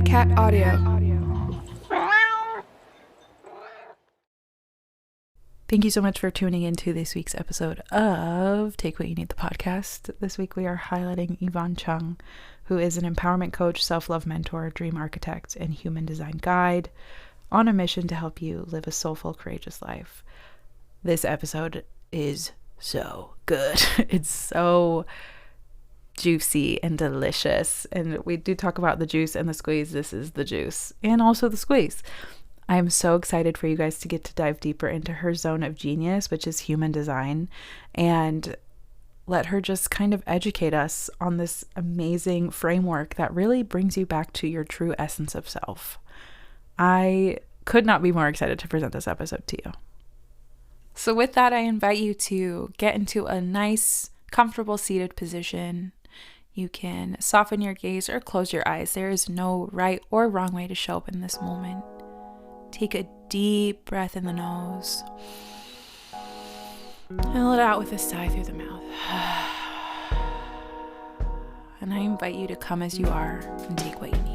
Cat Audio. Thank you so much for tuning into this week's episode of Take What You Need, the podcast. This week we are highlighting Yvonne Chung, who is an empowerment coach, self-love mentor, dream architect, and human design guide on a mission to help you live a soulful, courageous life. This episode is so good. It's so juicy and delicious. And we do talk about the juice and the squeeze. This is the juice and also the squeeze. I am so excited for you guys to get to dive deeper into her zone of genius, which is human design, and let her just kind of educate us on this amazing framework that really brings you back to your true essence of self. I could not be more excited to present this episode to you. So with that, I invite you to get into a nice, comfortable seated position. You can soften your gaze or close your eyes. There is no right or wrong way to show up in this moment. Take a deep breath in the nose and let it out with a sigh through the mouth. And I invite you to come as you are and take what you need.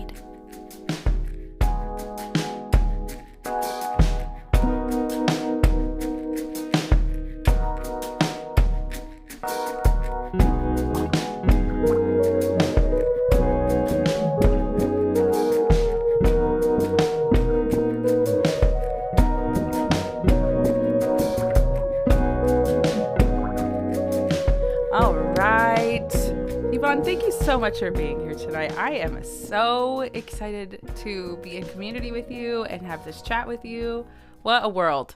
Thank you so much for being here tonight. I am so excited to be in community with you and have this chat with you. What a world.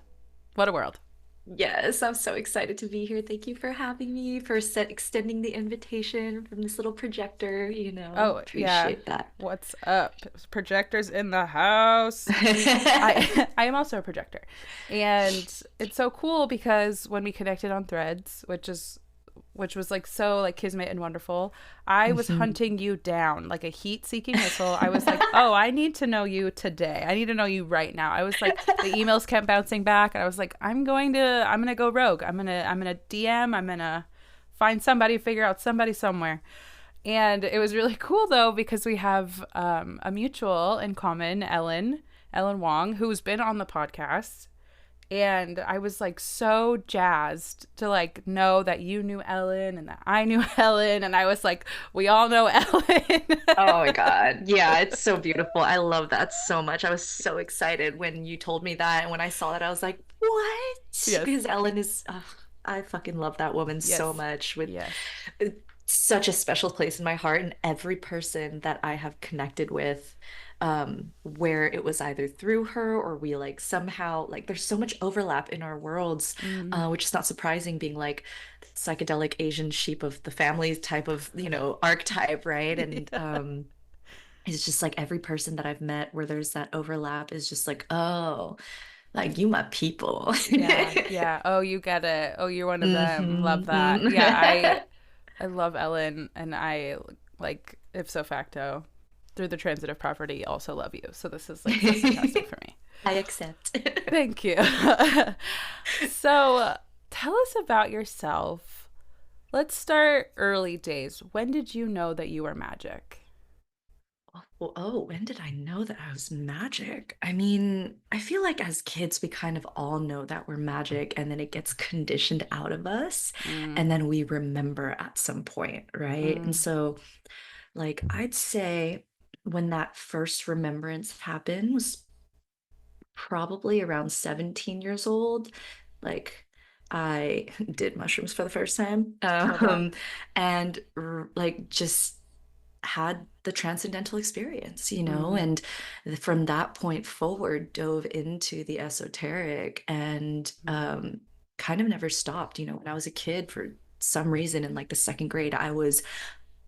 What a world. Yes, I'm so excited to be here. Thank you for having me, for extending the invitation from this little projector, appreciate that. What's up? Projectors in the house. I am also a projector. And it's so cool because when we connected on Threads, which was like so like kismet and wonderful, I was hunting you down like a heat-seeking missile. I was like, oh, I need to know you today. I need to know you right now. I was like, the emails kept bouncing back, and I was like, I'm gonna go rogue. I'm gonna DM. I'm gonna find somebody, figure out somebody somewhere. And it was really cool though because we have a mutual in common, Ellen Wong, who's been on the podcast. And I was like so jazzed to like know that you knew Ellen and that I knew Ellen, and I was like, we all know Ellen. Oh my God. Yeah, it's so beautiful. I love that so much. I was so excited when you told me that. And when I saw that, I was like, what? Yes. Because Ellen is, I fucking love that woman so much, with such a special place in my heart. And every person that I have connected with, where it was either through her or we like somehow, like there's so much overlap in our worlds, which is not surprising, being like psychedelic Asian sheep of the family type of archetype, right? And it's just like every person that I've met where there's that overlap is just like, oh, like you my people. Yeah. Oh, you get it. Oh, you're one of them. Love that. Yeah, I love Ellen, and I like ipso facto, through the transitive property, also love you. So this is like so fantastic for me. I accept. Thank you. So tell us about yourself. Let's start early days. When did you know that you were magic? When did I know that I was magic? I mean, I feel like as kids, we kind of all know that we're magic, and then it gets conditioned out of us, and then we remember at some point, right? And so, like, I'd say when that first remembrance happened was probably around 17 years old. Like, I did mushrooms for the first time, and like just had the transcendental experience, and from that point forward, dove into the esoteric and kind of never stopped. When I was a kid, for some reason, in like the second grade, I was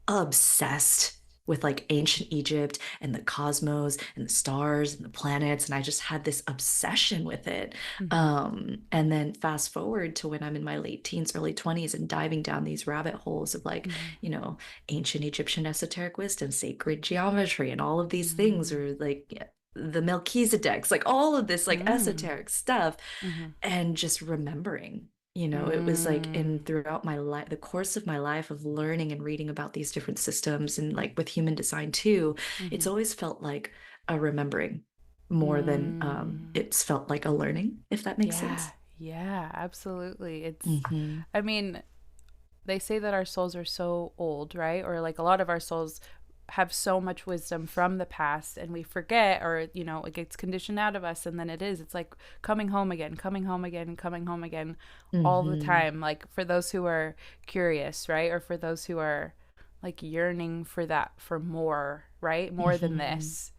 obsessed with like ancient Egypt and the cosmos and the stars and the planets. And I just had this obsession with it. And then fast forward to when I'm in my late teens, early 20s, and diving down these rabbit holes of like, ancient Egyptian esoteric wisdom, sacred geometry, and all of these things, or like the Melchizedeks, like all of this like esoteric stuff, and just remembering It was like in Mm, throughout my life, the course of my life of learning and reading about these different systems and like with human design too, it's mm-hmm. always felt like a remembering more than Mm. it's felt like a learning, if that makes Yeah, sense. yeah, absolutely. Hmm. I mean, they say that our souls are so old, right? Or like a lot of our souls have so much wisdom from the past and we forget, or, it gets conditioned out of us. And then it's like coming home again, coming home again, coming home again all the Hmm. time. Like for those who are curious, right? Or for those who are like yearning for that, for more, right? More than Hmm. this.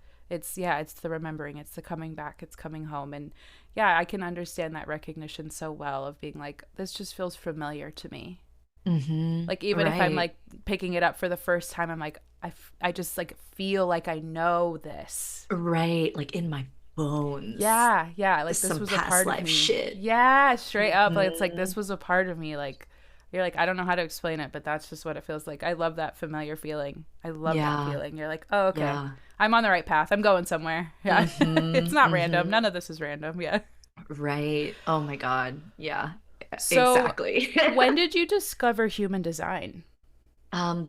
Yeah, it's the remembering, it's the coming back, it's coming home. And yeah, I can understand that recognition so well of being like, this just feels familiar to me. Hmm. Like even if I'm Right. like picking it up for the first time, I'm like, I just like feel like I know this. Right. Like in my bones. Yeah, yeah, like this Some was a past part of life me. shit. Yeah, straight up. Like, it's like Hmm. this was a part of me. Like you're like, I don't know how to explain it, but that's just what it feels like. I love that familiar feeling. I love that Yeah. feeling. You're like, oh, okay. Yeah. I'm on the right path. I'm going somewhere. Yeah. It's Hmm. not random. Hmm. None of this is random. Yeah. Right. Oh my God. Yeah, So, exactly. when did you discover human design?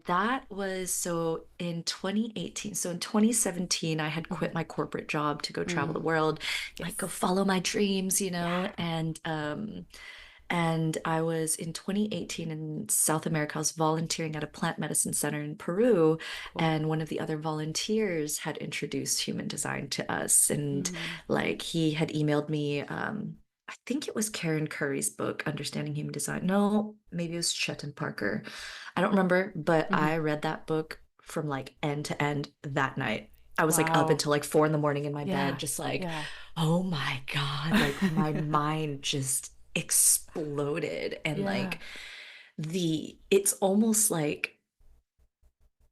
That was so in 2018. So in 2017, I had Mm-hmm. quit my corporate job to go travel the Mm, world, like go yes. follow my dreams, Yeah. and I was in 2018 in South America. I was volunteering at a plant medicine center in Peru, Cool. and one of the other volunteers had introduced human design to us. And Mm, like he had emailed me, I think it was Karen Curry's book, Understanding Human Design. No, maybe it was Chet and Parker. I don't remember, but hmm. I read that book from like end to end that night. I was like up Wow. until like 4 in the morning in my bed, Yeah. just like, Yeah. oh my God, like my mind just exploded. And Yeah. like it's almost like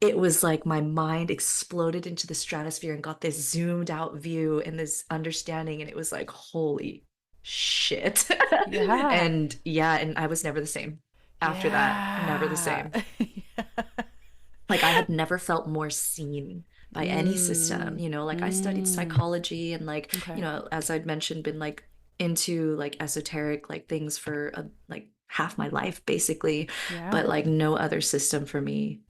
it was like my mind exploded into the stratosphere and got this zoomed out view and this understanding. And it was like, holy shit. Yeah. And yeah, and I was never the same after that, never the Yeah. same. Like I had never felt more seen by any system, Mm. like I studied Mm. psychology and like, Okay. as I'd mentioned, been like into like esoteric like things for like half my life basically, Yeah. but like no other system for me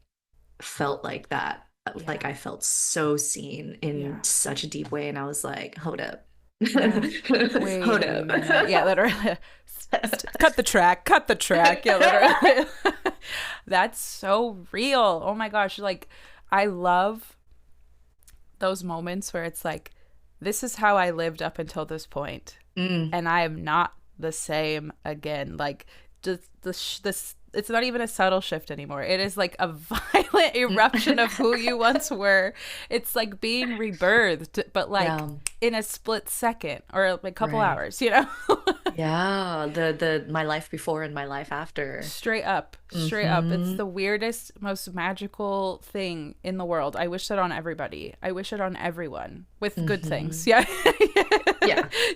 felt like that. Like Yeah. I felt so seen in Yeah. such a deep way and I was like, hold up. Yeah. Wait Hold a up. minute. Yeah, literally. Cut the track. Cut the track. Yeah, literally. That's so real. Oh my gosh. Like, I love those moments where it's like, this is how I lived up until this point, Mm. and I am not the same again. Like, just this, it's not even a subtle shift anymore. It is like a violent eruption of who you once were. It's like being rebirthed, but like Yeah, in a split second or like a couple right. hours. Yeah, the my life before and my life after. Straight up, straight up. It's Hmm. the weirdest, most magical thing in the world. I wish that on everybody. I wish it on everyone with good things. Hmm. Yeah.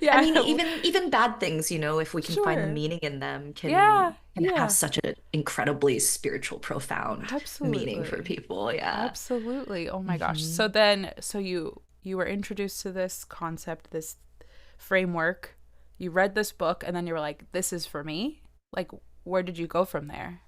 Yeah. I mean, Yeah. even bad things, if we can find the Sure. meaning in them, Yeah. can have Yeah. such an incredibly spiritual, profound meaning for Absolutely. people. Yeah. Absolutely. Oh my gosh. Hmm. So you were introduced to this concept, this framework. You read this book and then you were like, this is for me. Like, where did you go from there?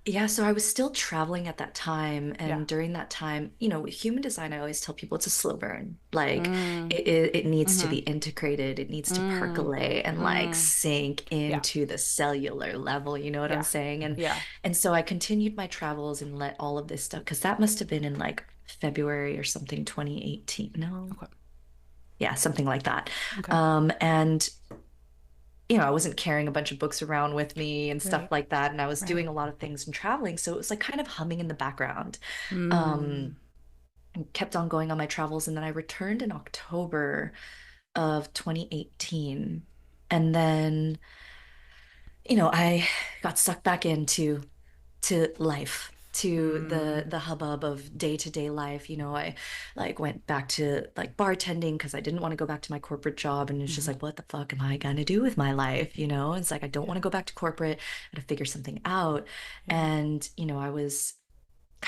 Yeah, so I was still traveling at that time, Yeah. and during that time, with human design, I always tell people it's a slow burn. Like Mm. it needs to be Mhm. integrated, it needs to Mm. percolate and like Mm. sink Yeah. into the cellular level, you know what I'm Yeah. saying? And Yeah. and so I continued my travels and let all of this stuff, because that must have been in like February or something, 2018. No, Okay. yeah, something like that. Okay. And I wasn't carrying a bunch of books around with me and stuff Right. like that. And I was Right. doing a lot of things and traveling. So it was like kind of humming in the background. Mm. Um, and kept on going on my travels. And then I returned in October of 2018. And then, I got sucked back into life, to the Mm. hubbub of day-to-day life. I like went back to like bartending because I didn't want to go back to my corporate job, and it's just Hmm. like, what the fuck am I gonna do with my life? It's like I don't Yeah. want to go back to corporate. I had to figure something out. Yeah. And I was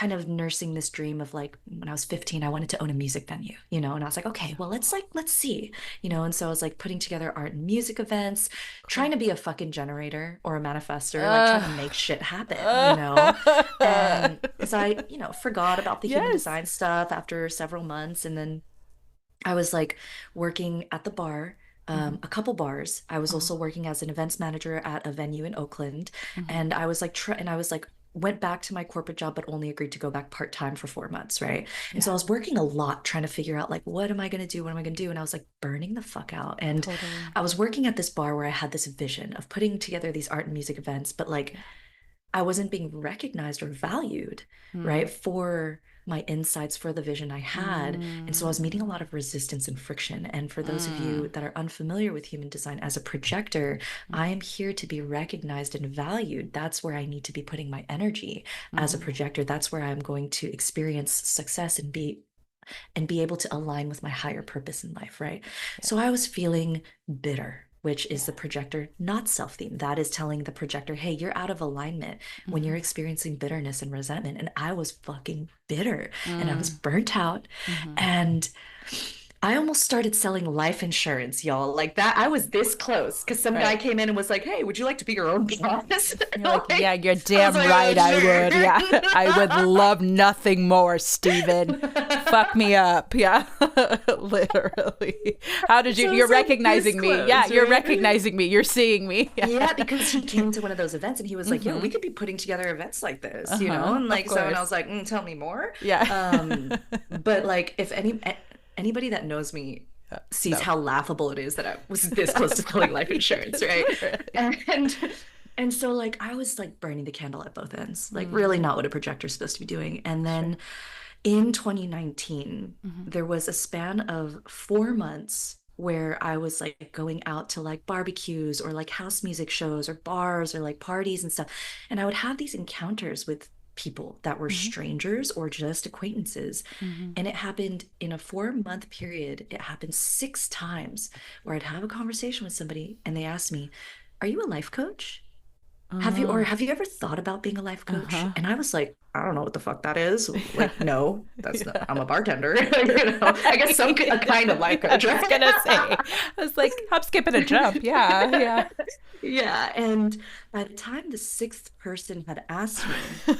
kind of nursing this dream of like when I was 15, I wanted to own a music venue, and I was like, okay, well, let's see, and so I was like putting together art and music events, trying Cool. to be a fucking generator or a manifester, like trying Uh, to make shit happen. And so I, forgot about the human yes. design stuff after several months. And then I was like working at the bar, Mm-hmm. a couple bars. I was Oh. also working as an events manager at a venue in Oakland, Mm-hmm. and I was like, and I was like, went back to my corporate job, but only agreed to go back part-time for 4 months, right? And so I Yeah. was working a lot trying to figure out like, what am I gonna do? What am I gonna do? And I was like burning the fuck out. And Totally. I was working at this bar where I had this vision of putting together these art and music events, but like Yeah. I wasn't being recognized or valued, Mm. right, for my insights, for the vision I had. And so I was meeting a Mm. lot of resistance and friction. And for those of you Mm. that are unfamiliar with human design, as a projector, I Mm-hmm. am here to be recognized and valued. That's where I need to be putting my energy as a Mm-hmm. projector. That's where I'm going to experience success and be able to align with my higher purpose in life, right? Yeah. So I was feeling bitter, which is Yeah. the projector not self-theme. That is telling the projector, hey, you're out of alignment when you're Mm-hmm. experiencing bitterness and resentment. And I was fucking bitter and I was Mm. burnt out. Mm-hmm. And I almost started selling life insurance, y'all. Like that, I was this close because some guy Right. came in and was like, "Hey, would you like to be your own boss?" You're like, yeah, Like, you're I was damn like, right "Oh, I would. sure." Yeah. I would love nothing more, Steven. Fuck me up. Yeah. Literally. How did you So you're it's like this recognizing me. Yeah, close, you're right? recognizing me. You're seeing me. Yeah. Yeah, because he came to one of those events and he was like, "Yo, we Mm-hmm. could be putting together events like this, Uh-huh. And Of like so, and I was course. like, Tell me more." Yeah. But like, if anybody that knows me sees No. how laughable it is that I was this close to selling life insurance, right? Literally. And and so like I was like burning the candle at both ends, like really Mm. not what a projector is supposed to be doing. And Sure. then in 2019, Mm-hmm. there was a span of 4 months where I was like going out to like barbecues or like house music shows or bars or like parties and stuff. And I would have these encounters with people that were Mm-hmm. strangers or just acquaintances. Mm-hmm. And it happened in a 4 month period. It happened 6 times where I'd have a conversation with somebody and they asked me, "Are you a life coach? Have you ever thought about being a life coach?" Uh-huh. And I was like, "I don't know what the fuck that is." Yeah. Like, no, that's not, Yeah. I'm a bartender. I guess a kind of life I coach, was right? gonna say. I was like, hop, skip, and a jump. Yeah, yeah. Yeah. And by the time the sixth person had asked me,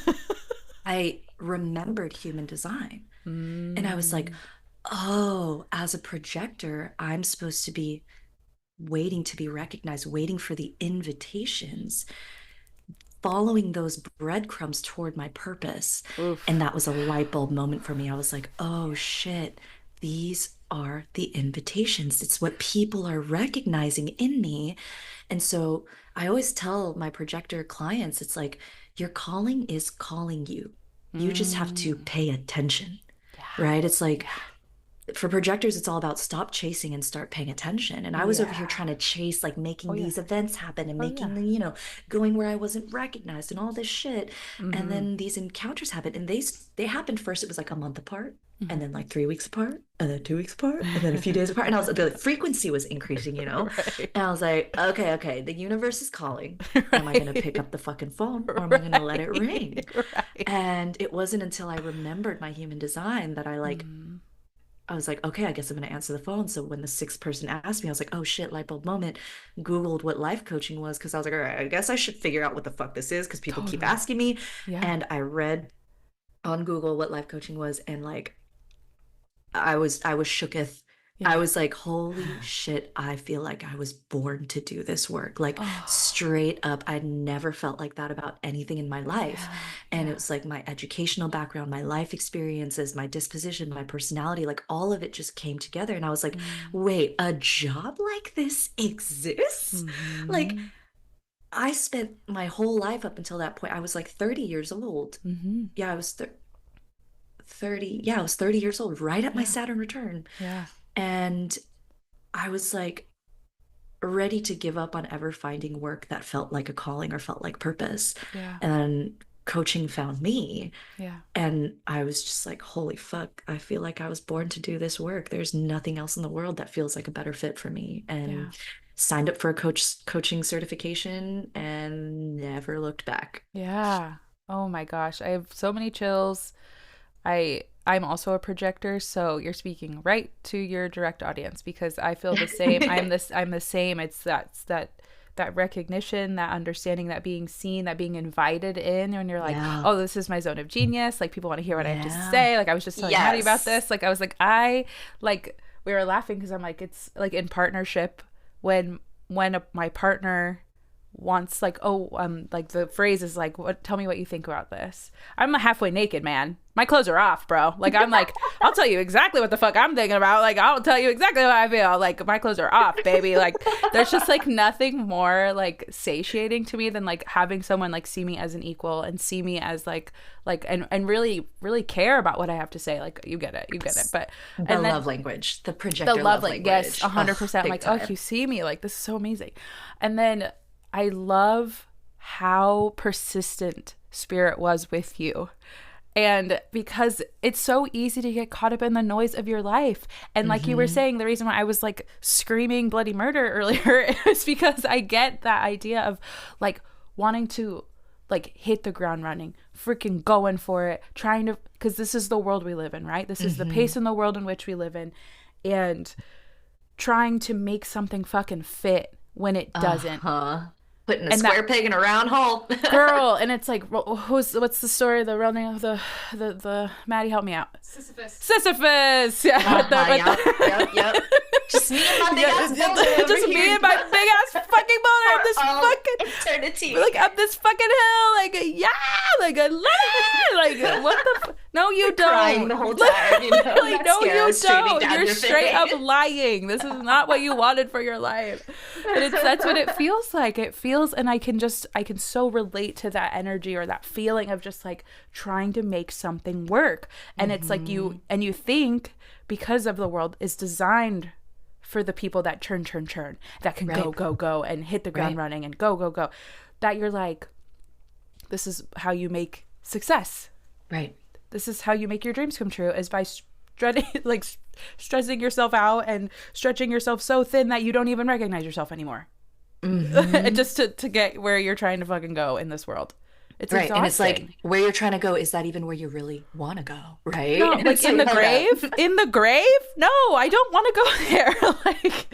I remembered human design. And I was like, Mm. oh, as a projector, I'm supposed to be waiting to be recognized, waiting for the invitations, following those breadcrumbs toward my purpose. And Oof. that was a light bulb moment for me. I was like, oh shit, these are the invitations. It's what people are recognizing in me. And so I always tell my projector clients, it's like, your calling is calling you. You just have to Mm. pay attention, Yeah. right? It's like, Yeah. for projectors, it's all about stop chasing and start paying attention. And I was over here Yeah. trying to chase, like Oh making yeah. these events happen and Oh yeah. making, going where I wasn't recognized and all this shit. And Mm-hmm. then these encounters happened, and they happened first. It was like a month apart, Mm-hmm. and then like 3 weeks apart, and then 2 weeks apart, and then a few days apart. And I was the frequency was increasing. Right. And I was like, okay, okay, the universe is calling. Am I gonna pick Right. up the fucking phone or am I gonna let it ring? Right. Right. And it wasn't until I remembered my human design that Mm. I was like, okay, I guess I'm going to answer the phone. So when the sixth person asked me, I was like, oh shit, light bulb moment. Googled what life coaching was because I was like, all right, I guess I should figure out what the fuck this is because people keep Totally. asking me. Yeah. And I read on Google what life coaching was, and like I was shooketh. I Yeah. was like, holy shit, I feel like I was born to do this work. Like Oh. straight up, I'd never felt like that about anything in my life. Yeah. And it Yeah. was like my educational background, my life experiences, my disposition, my personality, like all of it just came together. And I was like, Mm. wait, a job like this exists? Like, Mm-hmm. I spent my whole life up until that point. I was like 30 years old. Mm-hmm. Yeah, I was 30. Yeah, I was 30 years old, right at my Yeah. Saturn return. Yeah. And I was like ready to give up on ever finding work that felt like a calling or felt like purpose. Yeah. And then coaching found me. Yeah. And I was just like, holy fuck, I feel like I was born to do this work. There's nothing else in the world that feels like a better fit for me. Yeah. And signed up for a coaching certification and never looked back. Yeah. Oh my gosh, I have so many chills. I'm also a projector, so you're speaking right to your direct audience because I feel the same. I'm the same. It's that recognition, that understanding, that being seen, that being invited in when you're like, Yeah. "Oh, this is my zone of genius." Like people want to hear what I have to Yeah. say. Like I was just telling Maddie about Yes. this. Like I was like like we were laughing because I'm like it's like in partnership when my partner wants like like the phrase is like what tell me what you think about this. I'm halfway naked, man. My clothes are off, bro. Like I'm like I'll tell you exactly what the fuck I'm thinking about. Like I'll tell you exactly how I feel. Like my clothes are off, baby. Like there's just like nothing more like satiating to me than like having someone like see me as an equal and see me as like and really care about what I have to say. Like you get it. But The and then love language, the the projector love love like yes, language. Ugh, 100%. big Like oh, time. you see me, like this is so amazing. And then I love how persistent spirit was with you. And because it's so easy to get caught up in the noise of your life. And like you were Mm-hmm. saying, the reason why I was like screaming bloody murder earlier is because I get that idea of like wanting to like hit the ground running, freaking going for it, trying to, because this is the world we live in, right? This is the Mm-hmm. pace in the world in which we live in. And trying to make something fucking fit when it doesn't. Uh-huh. Putting a And that square peg in a round hole. girl, and it's like what's the story, the real name of the Maddie, help me out. Sisyphus. Yeah, Uh-huh. Yep. Just me and my big ass boulder over just me here. and my big ass fucking boulder up this For all fucking eternity. like up this fucking hill, like yeah, like I love it. Like what the no you don't. Crying the whole time, you know, Like no you mascara streaming don't. down You're your straight up face. lying. This is not what you wanted for your life. But it's that's what it feels like. It feels, and I can so relate to that energy or that feeling of just like trying to make something work. And it's like Mm-hmm. you think because of the world is designed for the people that churn, that can Right. go and hit the ground Right. running and go, that you're like, this is how you make success. Right. This is how you make your dreams come true is by like stressing yourself out and stretching yourself so thin that you don't even recognize yourself anymore. Mm-hmm. Just to get where you're trying to fucking go in this world. It's Right. And it's like exhausting. where you're trying to go, is that even where you really want to go? Right. No, And like it's in the hold up. grave? In the grave? No, I don't want to go there. Like,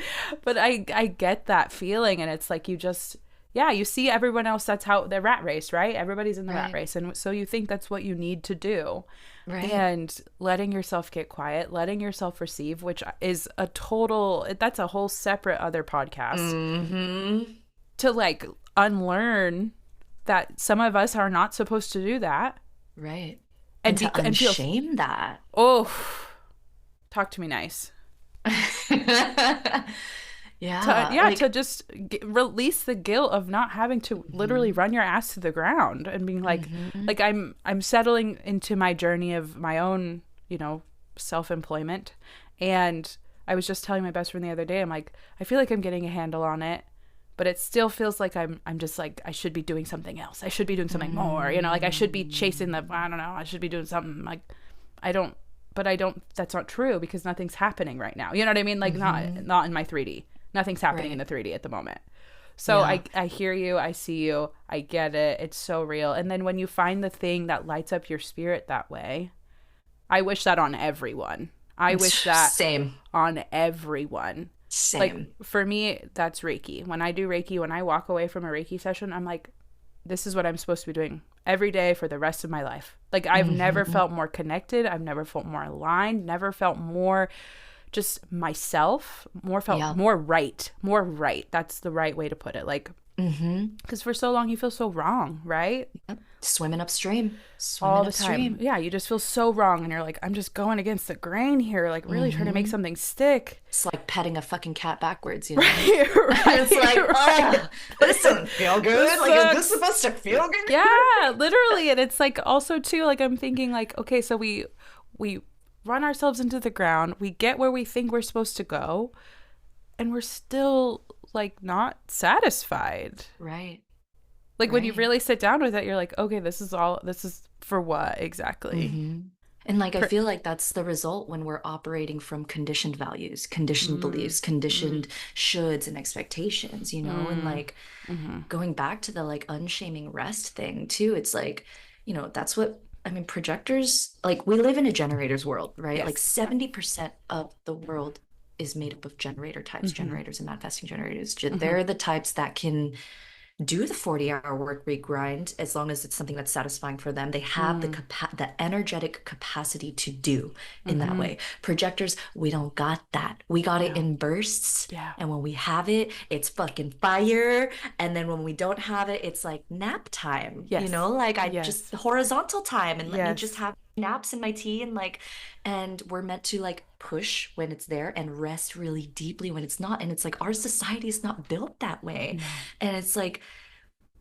but I get that feeling, and it's like you just yeah, you see everyone else. That's how the rat race, right? Everybody's in the rat Right. race, and so you think that's what you need to do, Right. and letting yourself get quiet, letting yourself receive, which is a total. That's a whole separate other podcast Mm-hmm. to like unlearn that some of us are not supposed to do that, Right. and And to and feel unshame that. oh, talk to me nice. Yeah. Yeah, Like, to just release the guilt of not having to literally run your ass to the ground and being mhm. like I'm settling into my journey of my own, self-employment. And I was just telling my best friend the other day, I'm like, I feel like I'm getting a handle on it, but it still feels like I'm just like I should be doing something else. I should be doing something more, like I should be chasing the I don't know, I should be doing something like I don't but I don't that's not true because nothing's happening right now. You know what I mean? Like not in my 3D. Nothing's happening in Right. the 3D at the moment. So Yeah. I hear you, I see you, I get it. It's so real. And then when you find the thing that lights up your spirit that way, I wish that on everyone. I wish that Same. on everyone. Like Same. for me, that's Reiki. When I do Reiki, when I walk away from a Reiki session, I'm like, this is what I'm supposed to be doing every day for the rest of my life. Like I've never Mhm. felt more connected. I've never felt more aligned, never felt more just myself, Yeah. more right, more right. That's the right way to put it. Like, Mm-hmm. because for so long you feel so wrong, right? Yep. Swimming upstream. All Swimming the time. upstream. Yeah, you just feel so wrong. And you're like, I'm just going against the grain here, like really trying to make something stick. It's like petting a fucking cat backwards, you know? Right, It's like, right. oh, this doesn't feel good. This Like, is sucks. this supposed to feel good? Yeah, literally. And it's like also too, like I'm thinking like, okay, so we run ourselves into the ground, we get where we think we're supposed to go, and we're still like not satisfied. Right. Like when you Right. really sit down with it, you're like, okay, this is for what exactly? Mm-hmm. And like, I feel like that's the result when we're operating from conditioned values, conditioned beliefs, conditioned shoulds and expectations, you know? And like Mm-hmm. going back to the like unshaming rest thing too, it's like that's what I mean, projectors, like we live in a generator's world, right? Like Yes. 70% of the world is made up of generator types, Mm-hmm. generators and manifesting generators. Mm-hmm. They're the types that can do the 40-hour work week grind as long as it's something that's satisfying for them. They have the energetic capacity to do in that Mm-hmm. way. Projectors, we don't got that. We got it No. in bursts. Yeah. And when we have it, it's fucking fire. And then when we don't have it, it's like nap time, Yes. like I just Yes. horizontal time and let me just Yes. have naps in my tea and we're meant to like push when it's there and rest really deeply when it's not. And it's like our society is not built that way. No. And it's like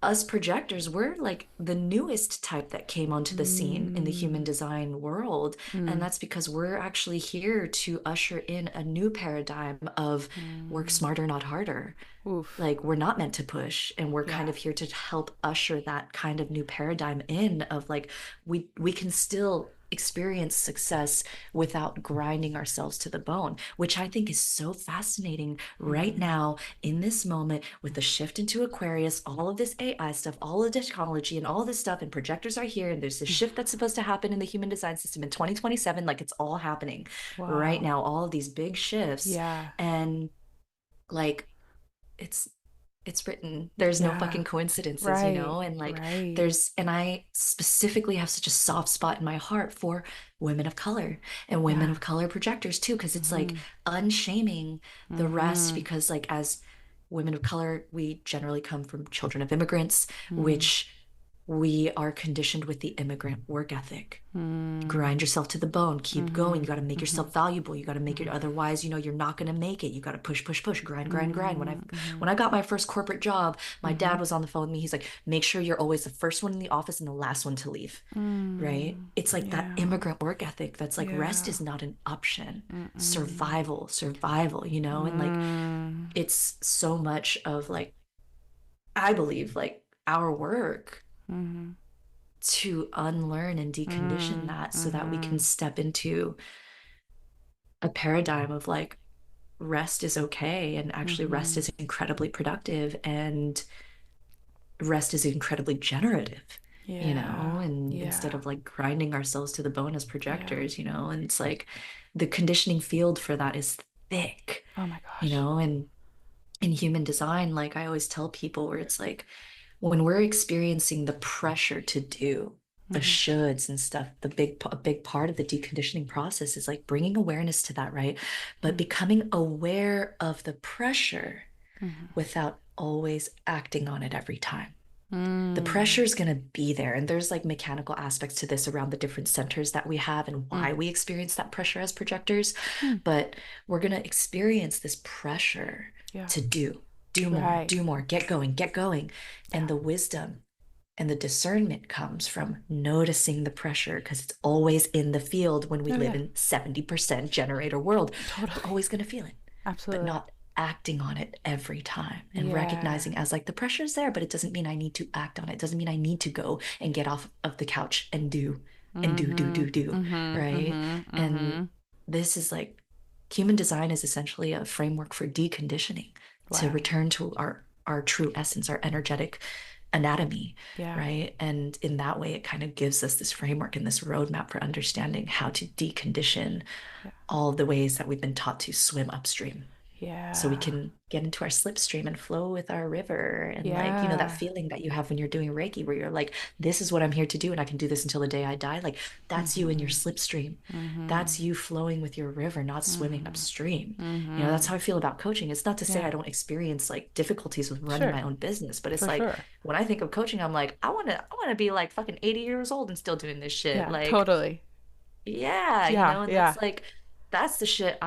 us projectors, we're like the newest type that came onto the scene in the human Mm. design world. And Mm. that's because we're actually here to usher in a new paradigm of work Mm. smarter, not harder. Oof. Like we're not meant to push, and we're kind Yeah. of here to help usher that kind of new paradigm in of like we can still experience success without grinding ourselves to the bone, which I think is so fascinating right Mm. now in this moment with the shift into Aquarius, all of this AI stuff, all the technology and all this stuff, and projectors are here, and there's this shift that's supposed to happen in the human design system in 2027. Like it's all happening right Wow. now, all of these big shifts. Yeah. And like it's it's written. There's no Yeah. fucking coincidences, Right. and like Right. and I specifically have such a soft spot in my heart for women of color and women Yeah. of color projectors too, because it's like Mm-hmm. unshaming the rest, Mm-hmm. because like as women of color, we generally come from children of immigrants, Mm. which we are conditioned with the immigrant work ethic. Mm. Grind yourself to the bone, keep going. Mm-hmm. You got to make Mm-hmm. yourself valuable. You got to make it, Mm-hmm. otherwise, you're not going to make it. You got to push, push, push, grind, grind, grind. Mm-hmm. When I got my first corporate job, my Mm-hmm. dad was on the phone with me. He's like, make sure you're always the first one in the office and the last one to leave. Right? Mm. It's like that Yeah. immigrant work ethic that's like rest Yeah. is not an option. Mm-mm. Survival, survival, and like Mm. it's so much of like I believe like our work Mm-hmm. to unlearn and decondition Mm. that so that we can Mm-hmm. step into a paradigm of like rest is okay, and actually rest Mm-hmm. is incredibly productive, and rest is incredibly generative, Yeah. and instead Yeah. of like grinding ourselves to the bone as Yeah. projectors, and it's like the conditioning field for that is thick, Oh my gosh. and in human design, like I always tell people, where it's like when we're experiencing the pressure to do the Mm-hmm. shoulds and stuff, a big part of the deconditioning process is like bringing awareness to that, right? But becoming aware of the pressure Mm-hmm. without always acting on it every time. The Mm. pressure is going to be there. And there's like mechanical aspects to this around the different centers that we have and Mm. why we experience that pressure as projectors. Mm. But we're going to experience this pressure Yeah. to Right. do more, get going, get going. Yeah. And the wisdom and the discernment comes from noticing the pressure, because it's always in the field when we Oh live yeah. in 70% generator world. We're Totally. always going to feel it, but Absolutely. not acting on it every time, and Yeah. recognizing as like the pressure's there, but it doesn't mean I need to act on it. It doesn't mean I need to go and get off of the couch and Mm-hmm. do, Mm-hmm. right? Mm-hmm. And Mm-hmm. this is like human design is essentially a framework for deconditioning to Wow. return to our true essence, our energetic anatomy, Yeah. right? And in that way, it kind of gives us this framework and this roadmap for understanding how to decondition Yeah. all of the ways that we've been taught to swim upstream, so we Yeah. can get into our slipstream and flow with our river, and like that Yeah. feeling that you have when you're doing Reiki, where you're like, this is what I'm here to do and I can do this until the day I die. Like that's you in your Mm-hmm. slipstream. Mm-hmm. That's you flowing with your river, not swimming Mm-hmm. upstream. That's Mm-hmm. how I feel about coaching. It's not to say Yeah. I don't experience like difficulties with running Sure. my own business, but it's For like sure. when I think of coaching, I'm like, I want to be like fucking 80 years old and still doing this shit. Yeah. Like Totally. yeah, Yeah. and Yeah. that's the shit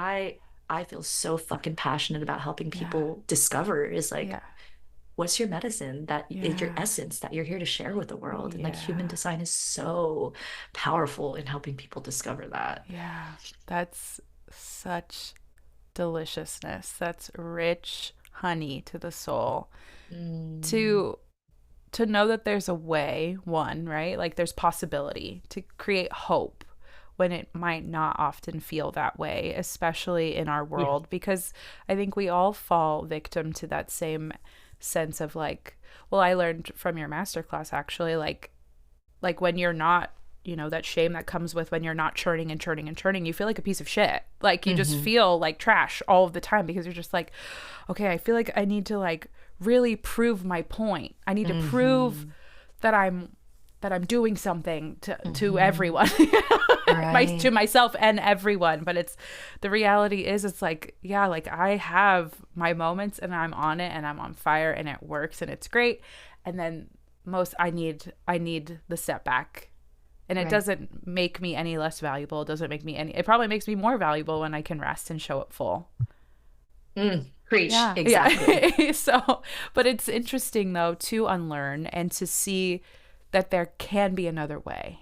I feel so fucking passionate about helping Yeah. people discover, is like Yeah. what's your medicine that is your Yeah. essence that you're here to share with the world. And like human Yeah. design is so powerful in helping people discover that. Yeah. That's such deliciousness. That's rich honey to the soul. Mm, To know that there's a way, one, right? Like there's possibility to create hope when it might not often feel that way, especially in our yeah. world, because I think we all fall victim to that same sense of like, well, I learned from your masterclass actually, like like when you're not, that shame that comes with when you're not churning and churning and churning, you feel like a piece of shit. Like you just feel like trash all of the time because you're just like, okay, I feel like I need to like really prove my point. I need to prove that I'm doing something to everyone. Right. To myself and everyone. But it's the reality is it's like, yeah, like I have my moments and I'm on it and I'm on fire and it works and it's great. And then I need the setback. And it Right. doesn't make me any less valuable. It doesn't make me it probably makes me more valuable when I can rest and show up full. Preach. Yeah. Exactly. Yeah. So, but it's interesting though to unlearn and to see that there can be another way.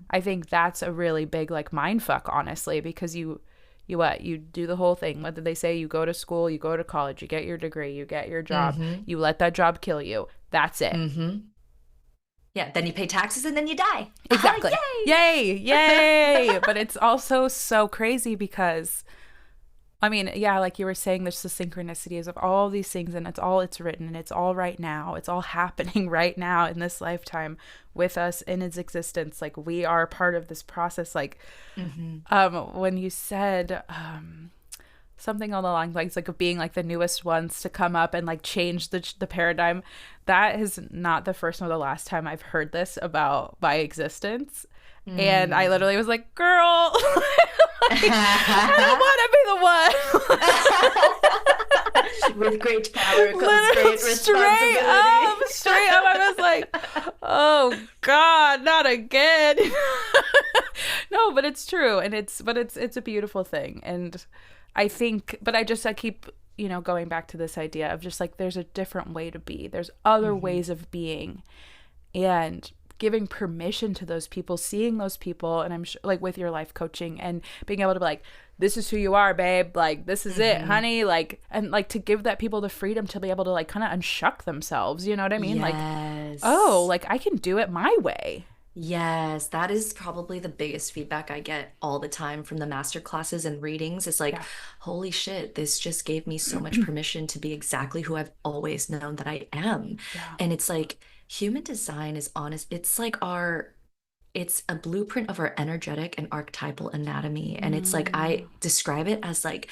I think that's a really big like mind fuck, honestly, because you do the whole thing. Whether they say you go to school, you go to college, you get your degree, you get your job, you let that job kill you. That's it. Yeah. Then you pay taxes and then you die. Exactly. Yay! Yay. But it's also so crazy because I mean, yeah, like you were saying, there's the synchronicities of all these things and it's written and it's all right now. It's all happening right now in this lifetime with us in its existence. Like we are part of this process. Like when you said something along the lines like of being like the newest ones to come up and like change the paradigm, that is not the first nor the last time I've heard this about my existence. And I literally was like, girl, like, I don't want to be the one. With great power comes Literally, great responsibility. straight up. I was like, oh God, not again. No, but it's true. And it's a beautiful thing. And I think, but I keep, going back to this idea of just like, there's a different way to be. There's other ways of being. And giving permission to those people, seeing those people, and I'm sure like with your life coaching and being able to be like, this is who you are, babe, like this is it, honey, like, and like to give that people the freedom to be able to like kind of unshuck themselves, you know what I mean? Yes. Like, oh, like I can do it my way. Yes, that is probably the biggest feedback I get all the time from the master classes and readings. It's like, Yeah. holy shit, this just gave me so much permission to be exactly who I've always known that I am. Yeah. And it's like human design is honest. It's like it's a blueprint of our energetic and archetypal anatomy. And it's like I describe it as like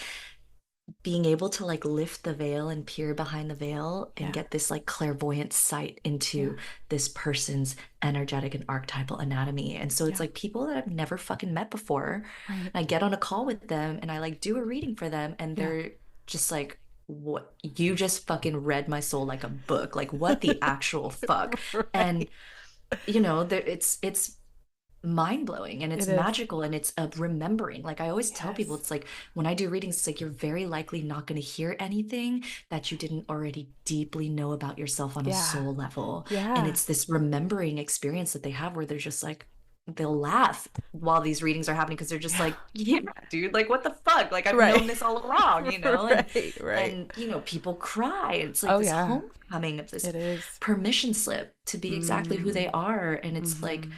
being able to like lift the veil and peer behind the veil and Yeah. get this like clairvoyant sight into Yeah. this person's energetic and archetypal anatomy. And so it's Yeah. like people that I've never fucking met before. Right. I get on a call with them and I like do a reading for them and Yeah. they're just like, what, you just fucking read my soul like a book. Like what the actual fuck? And Right. it's mind-blowing and It it's is. magical and it's a remembering. Like I always tell people, Yes. it's like when I do readings, it's like you're very likely not going to hear anything that you didn't already deeply know about yourself on a Yeah. soul level. And Yeah. it's this remembering experience that they have where they're just like, they'll laugh while these readings are happening because they're just Yeah. like, yeah, dude, like what the fuck? Like I've Right. known this all along, Right. and people cry. It's like Oh this yeah. homecoming of this It is. permission slip to be exactly who they are. And it's like,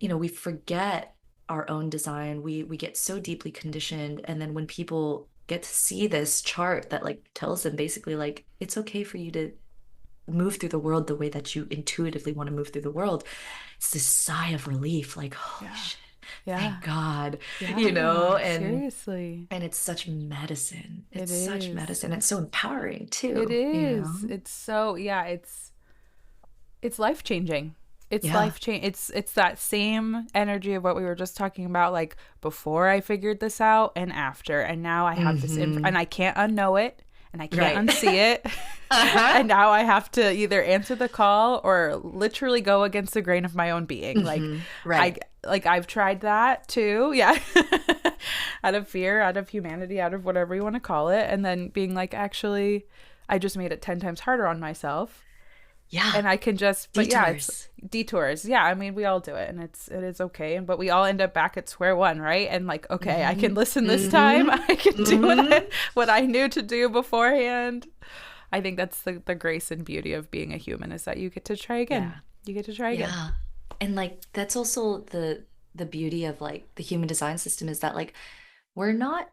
we forget our own design. We get so deeply conditioned. And then when people get to see this chart that like tells them basically like it's okay for you to move through the world the way that you intuitively want to move through the world, it's this sigh of relief, like, holy Yeah. shit, Yeah. thank God, Yeah. and Seriously. it's such medicine. It It's such is. medicine. It's so empowering It is. too. It's so, yeah, it's life changing. It's Yeah. life change. It's that same energy of what we were just talking about, like before I figured this out and after, and now I have this, and I can't unknow it, and I can't Right. unsee it, and now I have to either answer the call or literally go against the grain of my own being. Like, Right. I've tried that too, yeah, out of fear, out of humanity, out of whatever you want to call it, and then being like, actually, I just made it 10 times harder on myself. Yeah. And I can just, but yeah, it's Detours. detours. Yeah, I mean, we all do it, and it is okay. But we all end up back at square one, right? And like, okay, I can listen this time. I can do what I knew to do beforehand. I think that's the grace and beauty of being a human, is that you get to try again. Yeah. You get to try again. Yeah. And like that's also the beauty of like the human design system is that like we're not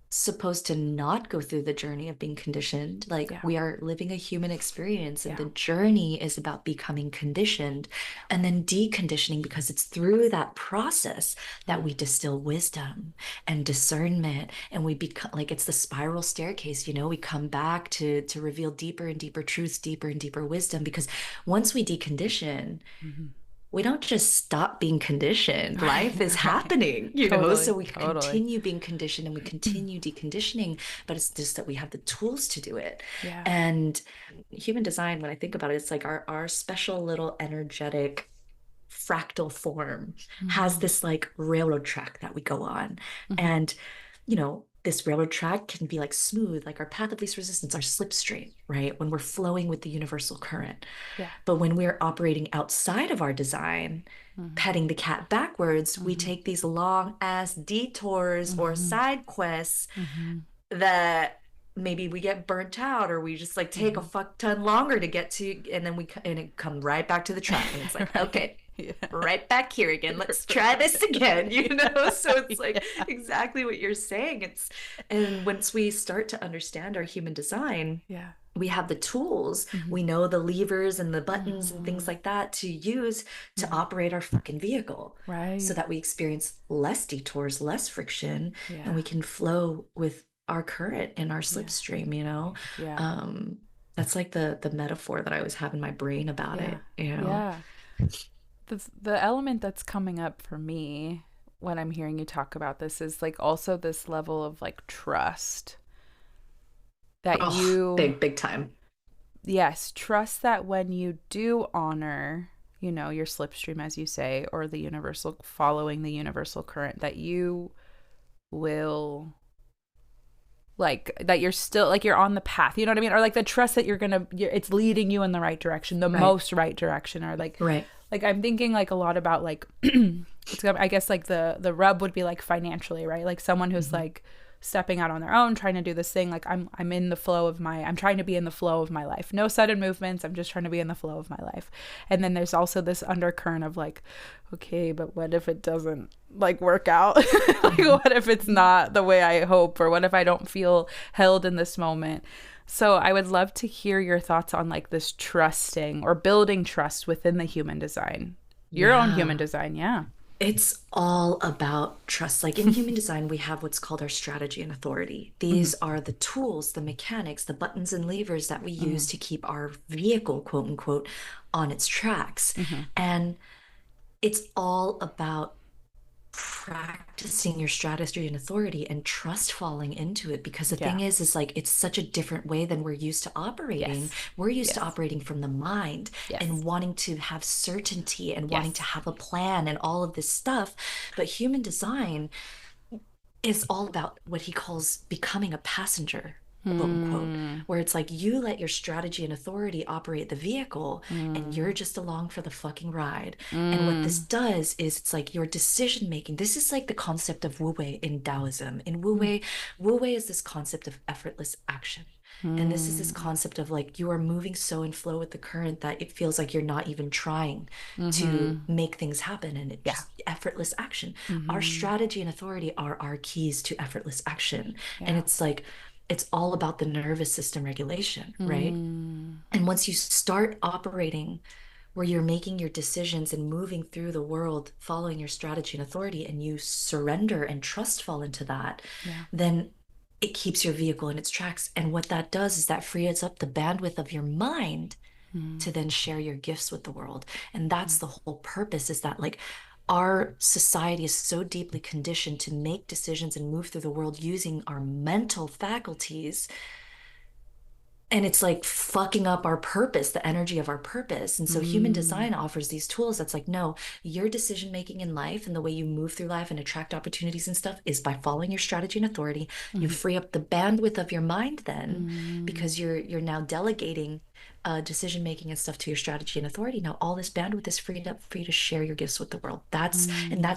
supposed to not go through the journey of being conditioned. Like Yeah. we are living a human experience, and Yeah. the journey is about becoming conditioned and then deconditioning, because it's through that process that Mm. we distill wisdom and discernment, and we become like, it's the spiral staircase, we come back to reveal deeper and deeper truths, deeper and deeper wisdom, because once we decondition, Mhm. we don't just stop being conditioned. Right. Life is Right. happening, Totally. so we Totally. continue being conditioned and we continue deconditioning, but it's just that we have the tools to do it. Yeah. And human design, when I think about it, it's like our special little energetic fractal form has Mhm. this like railroad track that we go on. Mhm. And, this railroad track can be like smooth, like our path of least resistance, our slipstream, right? When we're flowing with the universal current. Yeah. But when we're operating outside of our design, Mhm. petting the cat backwards, we Mhm. take these long ass detours or Mhm. side quests Mhm. that maybe we get burnt out, or we just like take a Mhm. fuck ton longer to get to, and then and it come right back to the track, and it's like, Right. okay, Yeah. right back here again, let's try this again. So it's like Yeah. exactly what you're saying. And once we start to understand our human design, Yeah. we have the tools, Mhm. we know the levers and the buttons and things Mhm. like that to use to Mhm. operate our fucking vehicle, so Right. that we experience less detours, less friction, and Yeah. we can flow with our current and our Yeah. slipstream. Yeah. um that's like the metaphor that I always have in my brain about Yeah. it. Yeah. The element that's coming up for me when I'm hearing you talk about this is like also this level of like trust that Oh, you, big time. yes, trust that when you do honor, your slipstream, as you say, or the universal, following the universal current, that you will, like, that you're still, like, you're on the path, you know what I mean? Or like the trust that it's leading you in the right direction, the Right, most right direction, or right. like I'm thinking like a lot about like, I guess like the rub would be like financially, right? Like someone who's Mhm. like stepping out on their own, trying to do this thing. Like I'm trying to be in the flow of my life. No sudden movements. I'm just trying to be in the flow of my life. And then there's also this undercurrent of like, okay, but what if it doesn't like work out? Like Mhm. what if it's not the way I hope, or what if I don't feel held in this moment? So I would love to hear your thoughts on like this trusting or building trust within the human design. Your own human Yeah. design, yeah. It's all about trust. Like in human design, we have what's called our strategy and authority. Mm-hmm. These are the tools, the mechanics, the buttons and levers that we Mm-hmm. use to keep our vehicle, quote unquote, on its tracks. Mm-hmm. And it's all about practicing your strategy and authority and trust falling into it, because the Yeah. thing is like it's such a different way than we're used to operating. Yes. We're used to Yes. operating from the mind and Yes. wanting to have certainty and wanting to Yes. have a plan and all of this stuff. But human design is all about what he calls becoming a passenger, quote unquote, Mm. where it's like you let your strategy and authority operate the vehicle, and you're Mm. just along for the fucking ride. And what this Mm. does is it's like your decision making. This is like the concept of Wu Wei in Taoism. In Wu Mm. Wei, Wu Wei is this concept of effortless action. And this is this Mm. concept of like you are moving so in flow with the current that it feels like you're not even trying to Mm-hmm. make things happen, and it Yeah. just effortless action. Our Mm-hmm. strategy and authority are our keys to effortless action. And Yeah. it's like it's all about the nervous system regulation, right? Mm. And once you start operating where you're making your decisions and moving through the world following your strategy and authority, and you surrender and trust fall into that, Yeah. then it keeps your vehicle in its tracks. And what that does is that frees up the bandwidth of your mind Mm. to then share your gifts with the world. And that's the whole purpose, is that like our society is so deeply conditioned to make decisions and move through the world using our mental faculties, and it's like fucking up our purpose, the energy of our purpose. And so human Mm. design offers these tools that's like, no, your decision making in life and the way you move through life and attract opportunities and stuff is by following your strategy and authority. You Mm. free up the bandwidth of your mind then, Mm. because you're now delegating decision making and stuff to your strategy and authority. Now all this bandwidth is freed up for you to share your gifts with the world. That's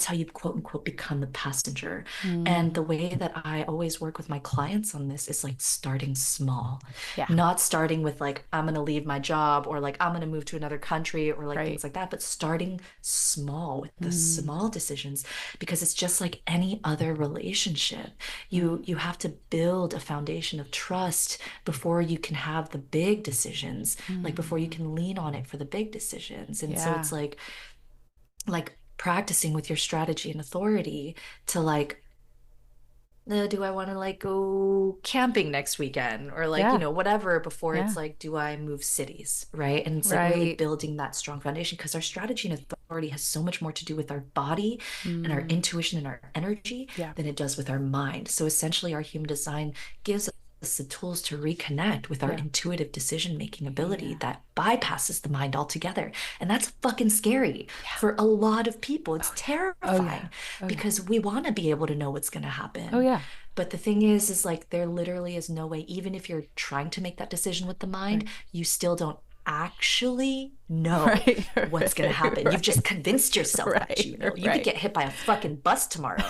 how you quote unquote become the passenger. And the Mm. way that I always work with my clients on this is like starting small, Yeah. not starting with like I'm gonna leave my job or like I'm gonna move to another country or like Right. things like that, but starting small with the Mm. small decisions, because it's just like any other relationship. You Mm. have to build a foundation of trust before you can have the big decisions, like before you Mm. can lean on it for the big decisions. And so Yeah. it's like practicing with your strategy and authority to like, do I want to like go camping next weekend or like, Yeah. whatever, before it's Yeah. like, do I move cities, right? And it's like really Right. building that strong foundation, because our strategy and authority has so much more to do with our body and our Mm. intuition and our energy Yeah. than it does with our mind. So essentially, our human design gives us the tools to reconnect with our Yeah. intuitive decision-making ability Yeah. that bypasses the mind altogether. And that's fucking scary Yeah. for a lot of people. Oh It's yeah. Oh yeah. terrifying Oh yeah. because we want to be able to know what's going to Oh happen. yeah. But the thing is like there literally is no way, even if you're trying to make that decision with the mind, Right. you still don't actually know Right. what's going to Right. happen. You've just convinced Right. yourself that you know. You could Right. get hit by a fucking bus tomorrow.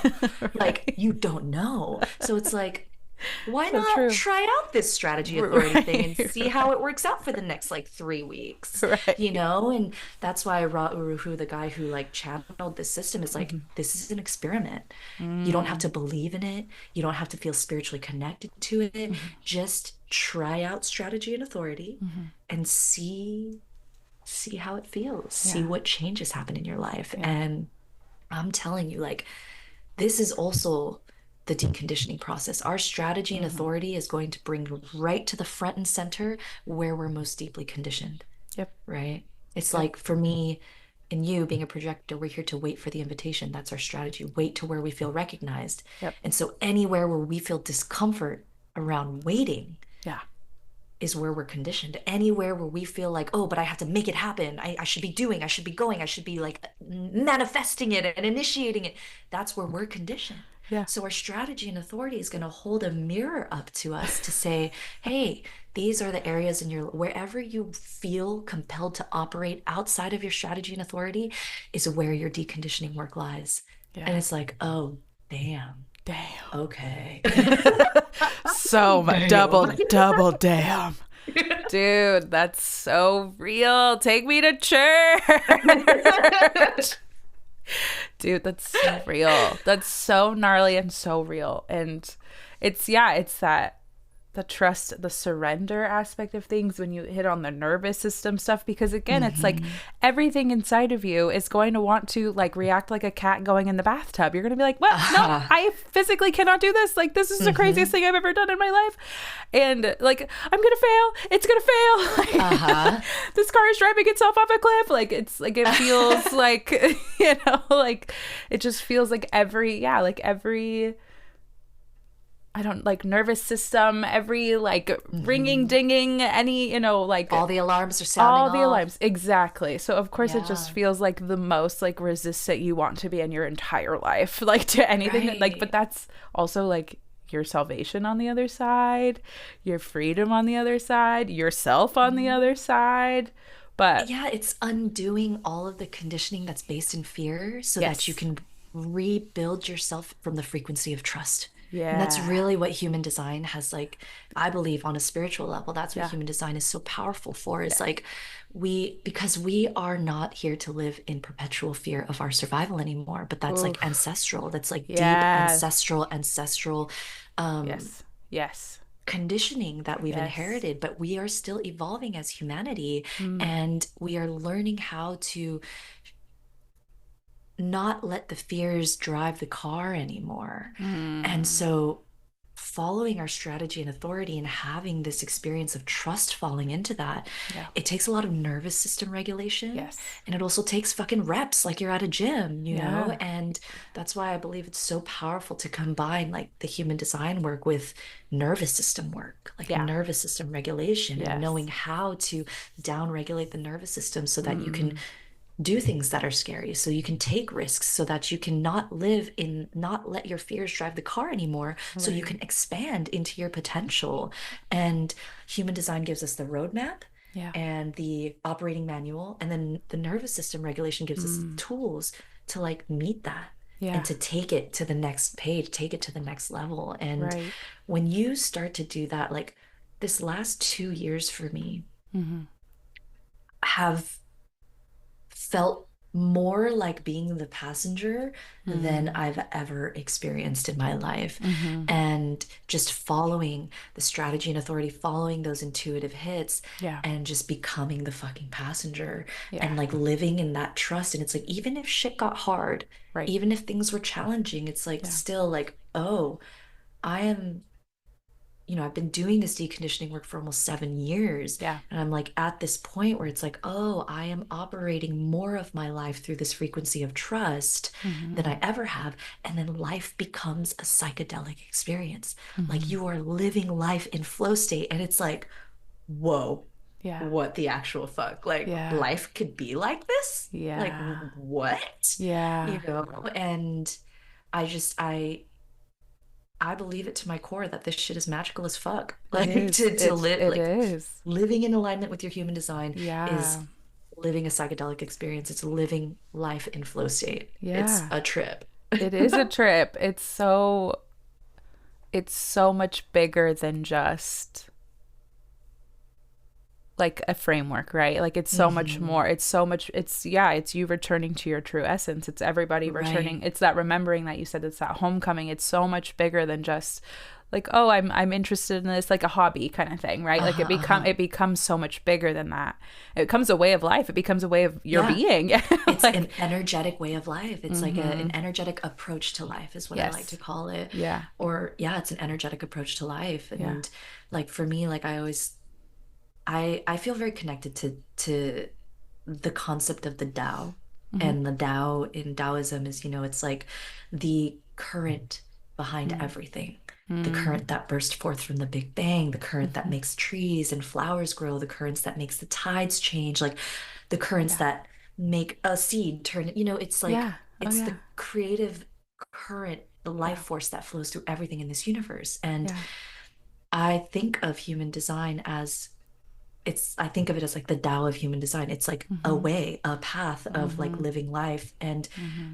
Like, Right. you don't know. So it's like, why So not true. try out this strategy authority thing and Right. see how it works out for the next like 3 weeks, Right. And that's why Ra Uru, the guy who like channeled this system, is like, Mhm. this is an experiment. You don't have Mm. to believe in it. You don't have to feel spiritually connected to it. Mhm. Just try out strategy and authority Mhm. and see how it feels. See Yeah. what changes happen in your life. Yeah. And I'm telling you, like, this is also the deconditioning process. Our strategy and Mhm. authority is going to bring right to the front and center where we're most deeply conditioned, Yep. right? It's Yep. like for me and you being a projector, we're here to wait for the invitation. That's our strategy. Wait to where we feel recognized. Yep. And so anywhere where we feel discomfort around waiting Yeah. is where we're conditioned. Anywhere where we feel like, oh, but I have to make it happen. I should be doing, I should be going, I should be like manifesting it and initiating it. That's where we're conditioned. Yeah. So our strategy and authority is going to hold a mirror up to us to say, hey, these are the areas in your, wherever you feel compelled to operate outside of your strategy and authority is where your deconditioning work lies. And Yeah. it's like, oh, damn. Damn. Okay. So much. Damn. Double damn. Dude, that's so real. Take me to church. Dude, that's so real. That's so gnarly and so real. And it's that the trust, the surrender aspect of things when you hit on the nervous system stuff, because again, it's like Mhm. everything inside of you is going to want to like react like a cat going in the bathtub. You're going to be like, "What? No, I physically cannot do this. Like this is the craziest thing I've ever done in my life." And like, I'm going to fail. It's going to fail. Like, this car is driving itself off a cliff. Like it's like it feels like like it just feels like every I don't like nervous system, every like ringing, dinging, any, like All the alarms are sounding all the off. alarms. Exactly. So of course it just Yeah. feels like the most like resistant you want to be in your entire life, like to anything that like, but Right. that's also like your salvation on the other side, your freedom on the other side, yourself on the other side. But Yeah, it's undoing all of the conditioning that's based in fear so that you yes. can rebuild yourself from the frequency of trust. And that's Yeah. really what human design has like, I believe on a spiritual level, that's what Yeah. human design is so powerful for, is Yeah. like because we are not here to live in perpetual fear of our survival anymore, but that's like Oof. ancestral. That's like deep Yeah. ancestral um Yes. Yes. conditioning that we've Yes. inherited, but we are still evolving as humanity, Mm. and we are learning how to not let the fears drive the car anymore. And Mm. so following our strategy and authority and having this experience of trust falling into that, Yeah. it takes a lot of nervous system regulation, Yes. and it also takes fucking reps like you're at a gym, Yeah. And that's why I believe it's so powerful to combine like the human design work with nervous system work, like Yeah. nervous system regulation, and knowing Yes. how to down regulate the nervous system so that you can Mm. do things that are scary, so you can take risks, so that you can not let your fears drive the car anymore, so you Right. can expand into your potential. And human design gives us the roadmap, Yeah. and the operating manual, and then the nervous system regulation gives us tools to like meet that and Yeah. to take it to the next page, take it to the next level. And Right. when you start to do that, like this last 2 years for me have felt more like being the passenger than I've ever experienced in my life. And just following the strategy and authority, following those intuitive hits, Yeah. and just becoming the fucking passenger Yeah. and like living in that trust. And it's like, even if shit got hard, Right. even if things were challenging, it's like Yeah. still like, oh, I am, I've been doing this deconditioning work for almost 7 years. Yeah. And I'm like at this point where it's like, oh, I am operating more of my life through this frequency of trust than I ever have. And then life becomes a psychedelic experience. Like you are living life in flow state. And it's like, whoa, Yeah. what the actual fuck? Like Yeah. life could be like this? Like Yeah. what? Yeah. And I just, I believe it to my core that this shit is magical as fuck. It Like is. to live, It like is. living in alignment with your human design is Yeah. living a psychedelic experience. It's living life in flow state. It's Yeah. a trip. It is a trip. It's so much bigger than just like a framework, right? Like it's so much Mhm. more. It's so much. It's yeah. It's you returning to your true essence. It's everybody returning. Right. It's that remembering that you said. It's that homecoming. It's so much bigger than just like, oh, I'm interested in this, like a hobby kind of thing, right? Like Uh-huh, uh-huh. it becomes so much bigger than that. It becomes a way of life. It becomes a way of your Yeah. being. It's an Like energetic way of life. It's like an energetic approach to life is what I like to yes, call it. yeah, Or yeah, it's an energetic approach to life. yeah, And like for me, like I feel very connected to the concept of the Tao. And the Tao in Taoism is, it's like the current behind everything. The current that burst forth from the Big Bang, the current that makes trees and flowers grow, the currents that makes the tides change, like the currents yeah, that make a seed turn, it's like yeah. Oh it's yeah, the creative current, the life yeah, force that flows through everything in this universe. And yeah. I think of human design as I think of it as like the Tao of human design. It's like a way, a path of like living life. And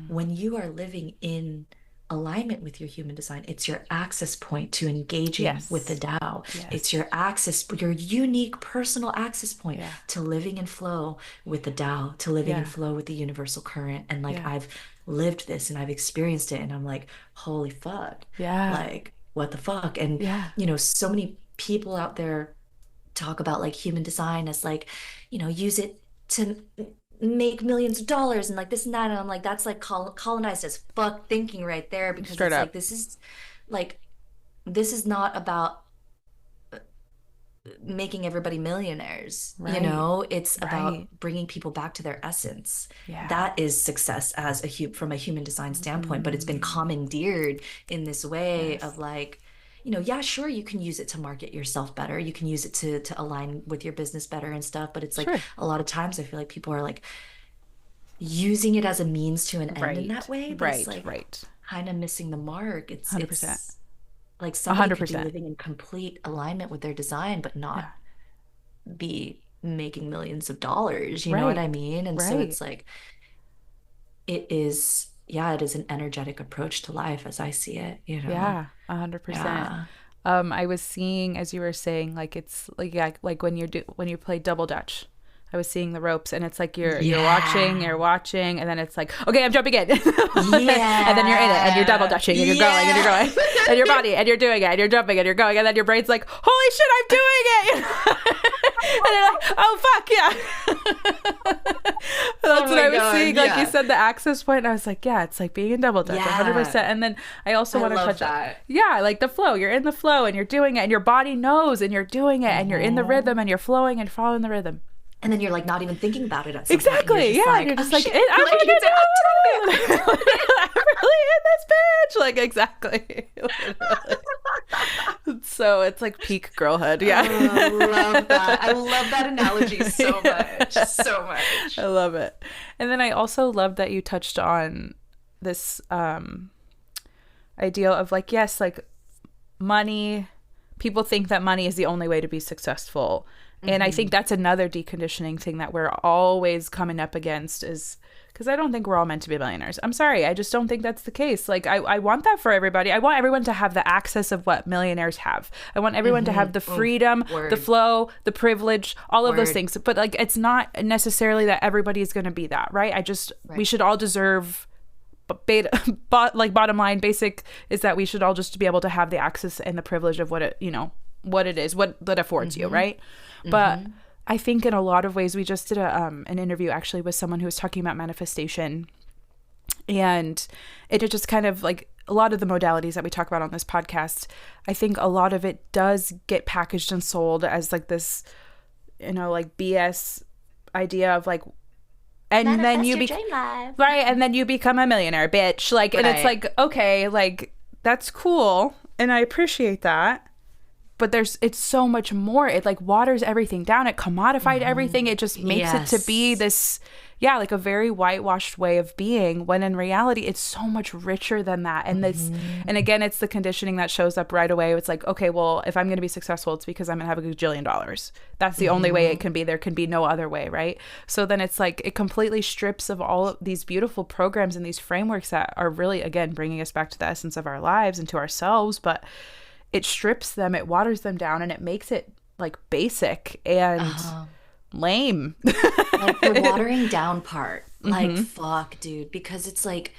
when you are living in alignment with your human design, it's your access point to engaging with the Yes, Tao. It's yes, your access, your unique personal access point yeah, to living in flow with the Tao, to living in yeah, flow with the universal current. And like yeah, I've lived this and I've experienced it, and I'm like, holy fuck, yeah, like what the fuck? And yeah. so many people out there talk about like human design as like, use it to make millions of dollars and like this and that. And I'm like, that's like colonized as fuck thinking right there, because Straight it's up, like, like, this is not about making everybody millionaires, right, it's about right. bringing people back to their essence. Yeah. That is success as from a human design standpoint, but it's been commandeered in this way Yes, of like, yeah, sure, you can use it to market yourself better, you can use it to align with your business better and stuff, but it's like sure. a lot of times I feel like people are like using it as a means to an end in that Right, way, but it's right, like right. kind of missing the mark. 100%. It's like A somebody hundred could be percent. living in complete alignment with their design but Yeah. not be making millions of dollars, you know what Right. I mean? And so Right. it's like it is an energetic approach to life as I see it. Yeah. 100%. Yeah. I was seeing, as you were saying, like it's like yeah, like when you play double dutch. I was seeing the ropes, and it's like you're Yeah. watching, and then it's like, okay, I'm jumping in, and then you're in it, and you're double Yeah. dutching, and you're Yeah. going, and your body, and you're doing it, and you're jumping, and you're going, and then your brain's like, holy shit, I'm doing it, and you're like, oh fuck yeah. Oh That's what my I was God. seeing. Like you Yeah. said, the access point, and I was like, yeah, it's like being in double dutch, Yeah. 100%. And then I also I want to love touch on, that. yeah, like the flow. You're in the flow, and you're doing it, and your body knows, and you're doing it, and you're in the Mhm. rhythm, and you're flowing and following the rhythm. And then you're like not even thinking about it at some point. And you're Exactly. just Yeah. And like, you're oh just like, shit, I'm like fucking you said, doing I'm it. I'm really in this bitch. Like, exactly. Literally. So it's like peak girlhood. Oh, Yeah. I love that. I love that analogy so much. Yeah. So much. I love it. And then I also love that you touched on this idea of like, yes, like money, people think that money is the only way to be successful. And I think that's another deconditioning thing that we're always coming up against, is because I don't think we're all meant to be millionaires. I'm sorry. I just don't think that's the case. Like, I want that for everybody. I want everyone to have the access of what millionaires have. I want everyone to have the freedom, the flow, the privilege, all of those things. But like, it's not necessarily that everybody is going to be that, right? We should all deserve, bottom line, basic is that we should all just be able to have the access and the privilege of what it, what it is, what that affords you, right? But I think in a lot of ways, we just did an interview actually with someone who was talking about manifestation, and it just kind of like a lot of the modalities that we talk about on this podcast, I think a lot of it does get packaged and sold as like this, like BS idea of like, and manifest then you and then you become a millionaire, bitch. Like, and it's like, okay, like that's cool, and I appreciate that. But it's so much more. It like waters everything down. It commodified everything. It just makes it to be this, like a very whitewashed way of being, when in reality, it's so much richer than that. And and again, it's the conditioning that shows up right away. It's like, okay, well, if I'm going to be successful, it's because I'm going to have a gajillion dollars. That's the only way it can be. There can be no other way, right? So then it's like, it completely strips of all of these beautiful programs and these frameworks that are really, again, bringing us back to the essence of our lives and to ourselves. But it strips them, it waters them down, and it makes it like basic and lame. Like the watering down part, like fuck, dude, because it's like,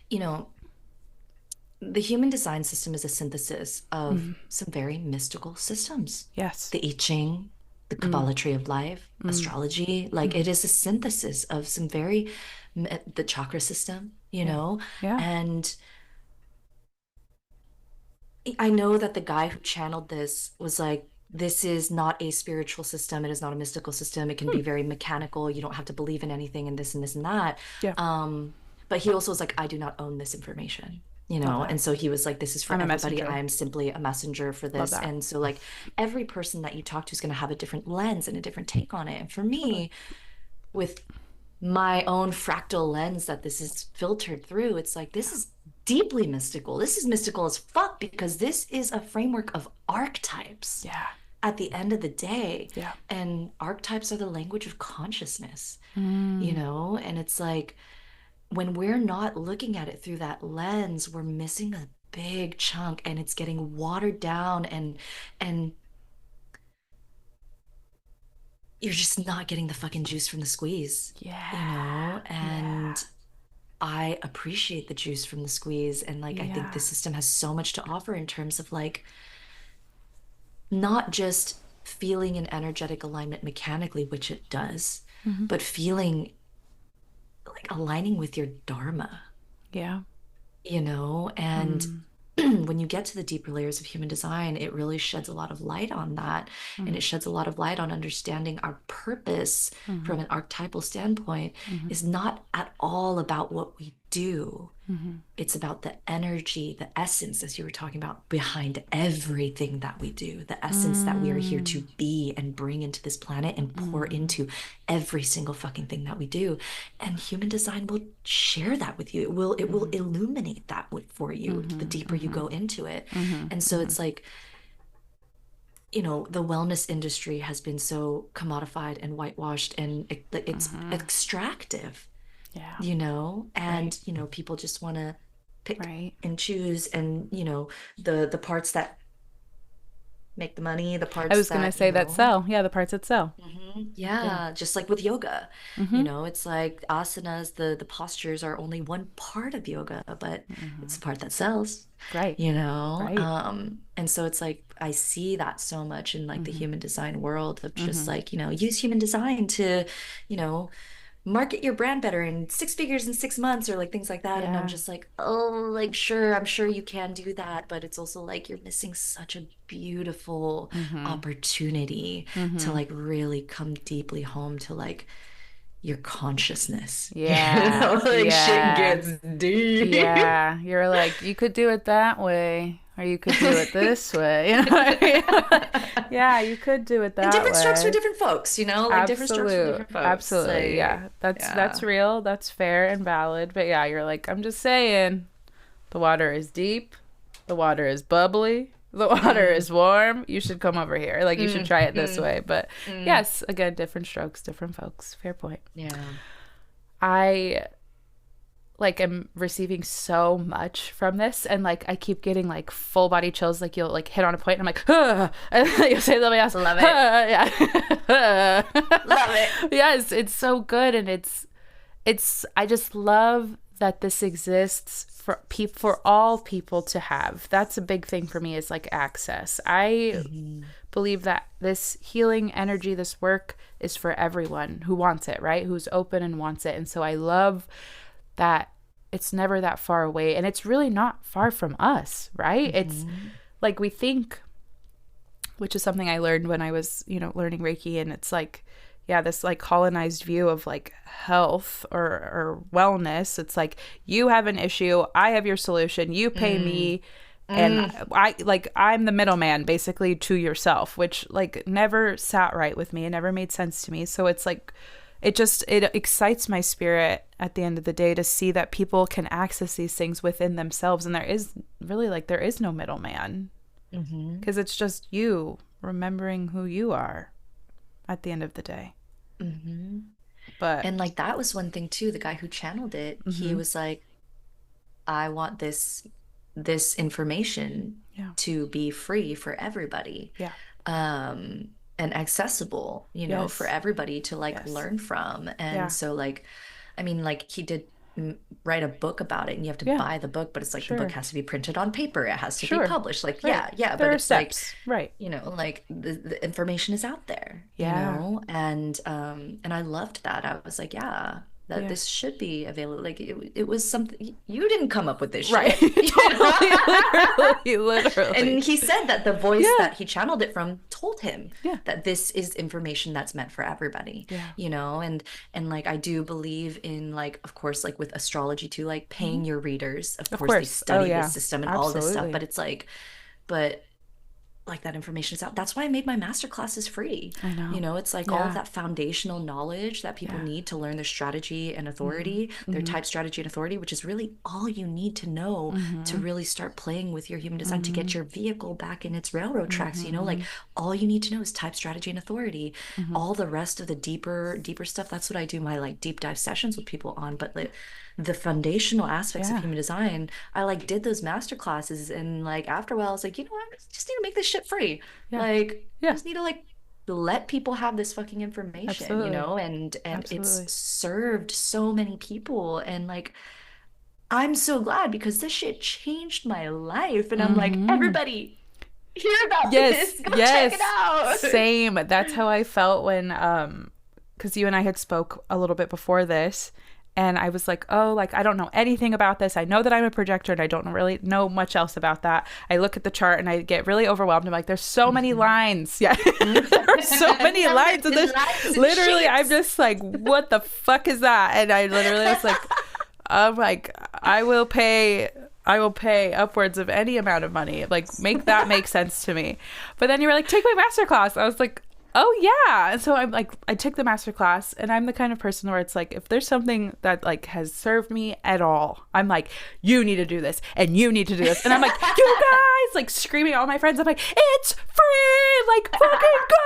the human design system is a synthesis of some very mystical systems. Yes. The I Ching, the Kabbalah tree of life, astrology, like it is a synthesis of some very, the chakra system, and I know that the guy who channeled this was like, this is not a spiritual system. It is not a mystical system. It can be very mechanical. You don't have to believe in anything and this and this and that. Yeah. But he also was like, I do not own this information, And so he was like, this is for everybody. I am simply a messenger for this. And so like every person that you talk to is going to have a different lens and a different take on it. And for me, with my own fractal lens that this is filtered through, it's like, this is deeply mystical. This is mystical as fuck, because this is a framework of archetypes. Yeah. At the end of the day. Yeah. And archetypes are the language of consciousness, and it's like, when we're not looking at it through that lens, we're missing a big chunk, and it's getting watered down, and you're just not getting the fucking juice from the squeeze. Yeah. And I appreciate the juice from the squeeze. And like, I think the system has so much to offer in terms of like, not just feeling an energetic alignment mechanically, which it does, but feeling like aligning with your dharma. Yeah. And when you get to the deeper layers of human design, it really sheds a lot of light on that. And it sheds a lot of light on understanding our purpose from an archetypal standpoint is not at all about what we do. It's about the energy, the essence, as you were talking about, behind everything that we do, the essence that we are here to be and bring into this planet and pour into every single fucking thing that we do. And human design will share that with you. It will illuminate that for you the deeper you go into it. And so it's like, the wellness industry has been so commodified and whitewashed, and it's extractive. Yeah. And people just want to pick and choose, and the parts that make the money, the parts I was going to say that sell. Yeah, the parts that sell. Yeah, just like with yoga. It's like asanas, the postures are only one part of yoga, but it's the part that sells. Right. And so it's like, I see that so much in like the human design world of just like, use human design to, market your brand better in 6 figures in 6 months, or like things like that. And I'm just like, oh, like, sure, I'm sure you can do that, but it's also like you're missing such a beautiful opportunity to like really come deeply home to like your consciousness. Yeah. Shit gets deep. Yeah. You're like, you could do it that way, or you could do it this way. Yeah, you could do it that way. And different strokes for different folks, like different strokes for different folks. Absolutely. Like, yeah. That's real. That's fair and valid. But yeah, you're like, I'm just saying, the water is deep. The water is bubbly. the water is warm. You should come over here. Like, you should try it this way. But yes, again, different strokes, different folks. Fair point. Yeah. I like am receiving so much from this, and like I keep getting like full body chills. Like, you'll like hit on a point and I'm like, ah, and then you'll say something else. Love it. Yeah. Love it. Yes, it's so good. And it's I just love that this exists for all people to have. That's a big thing for me, is like access. I believe that this healing energy, this work, is for everyone who wants it, right? Who's open and wants it. And so I love that it's never that far away, and it's really not far from us, right? It's like we think, which is something I learned when I was, learning Reiki, and it's like, yeah, this like colonized view of like health or wellness. It's like, you have an issue, I have your solution, you pay me, and I'm the middleman basically to yourself, which like never sat right with me. It never made sense to me. So it's like, it excites my spirit at the end of the day to see that people can access these things within themselves, and there is no middleman, because it's just you remembering who you are at the end of the day. But and like, that was one thing too, the guy who channeled it, he was like, I want this information to be free for everybody, and accessible, for everybody to like learn from. And so like, I mean, like, he did write a book about it, and you have to buy the book, but it's like, the book has to be printed on paper, it has to be published, like there but are it's steps, like, like the information is out there, and I loved that. I was like, that this should be available. Like, it was something, you didn't come up with this shit, right? Literally. And he said that the voice that he channeled it from told him that this is information that's meant for everybody, and like, I do believe in, like, of course, like with astrology too, like paying your readers, of course they study the system and all this stuff, but it's like, like, that information is out. That's why I made my master classes free. I know. It's like all of that foundational knowledge that people need to learn their strategy and authority, their type, strategy, and authority, which is really all you need to know to really start playing with your human design, to get your vehicle back in its railroad tracks. Like, all you need to know is type, strategy, and authority. All the rest of the deeper stuff, that's what I do my like deep dive sessions with people on. But like, the foundational aspects of human design, I like did those master classes, and like after a while I was like, I just need to make this shit free. Like, I just need to like let people have this fucking information. And it's served so many people, and like, I'm so glad, because this shit changed my life, and I'm like, everybody hear about this, go check it out. Same. That's how I felt when because you and I had spoke a little bit before this, and I was like, oh, like, I don't know anything about this. I know that I'm a projector, and I don't really know much else about that. I look at the chart and I get really overwhelmed. I'm like, there's so many lines. Yeah. There are so many lines in this. Literally, I'm just like, what the fuck is that? And I literally was like, I'm like, I will pay upwards of any amount of money. Like, make that make sense to me. But then you were like, take my masterclass. I was like, oh yeah. And so I'm like, I took the masterclass, and I'm the kind of person where it's like, if there's something that like has served me at all, I'm like, you need to do this, and you need to do this. And I'm like, you guys, like screaming at all my friends. I'm like, it's free, like fucking go.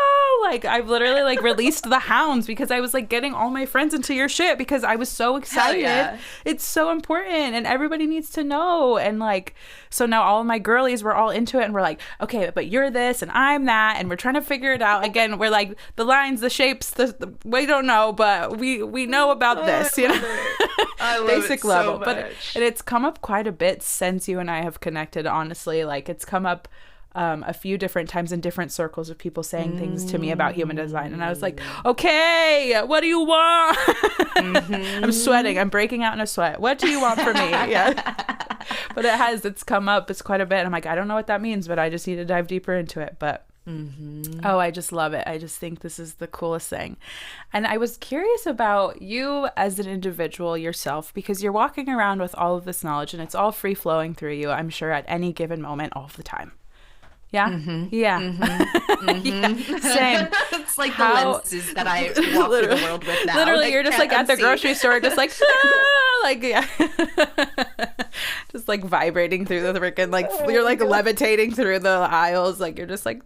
Like, I've literally like released the hounds, because I was like getting all my friends into your shit, because I was so excited. It's so important, and everybody needs to know. And like, so now all of my girlies were all into it, and we're like, okay, but you're this and I'm that, and we're trying to figure it out. Again, we're like, the lines, the shapes, the we don't know, but we know about this, I love basic it so level. much. But it's come up quite a bit since you and I have connected, honestly. Like, it's come up a few different times in different circles of people saying things to me about human design, and I was like, okay, what do you want? I'm sweating, I'm breaking out in a sweat. What do you want from me? But it's come up, it's quite a bit. I'm like, I don't know what that means, but I just need to dive deeper into it. But oh, I just love it. I just think this is the coolest thing. And I was curious about you as an individual yourself, because you're walking around with all of this knowledge, and it's all free flowing through you, I'm sure, at any given moment, all of the time. Yeah? Yeah. Same. It's like the lenses that I walk through the world with now. Literally, you're just like at the grocery store, just like, like, just like vibrating through the freaking, like you're like levitating through the aisles, like you're just like,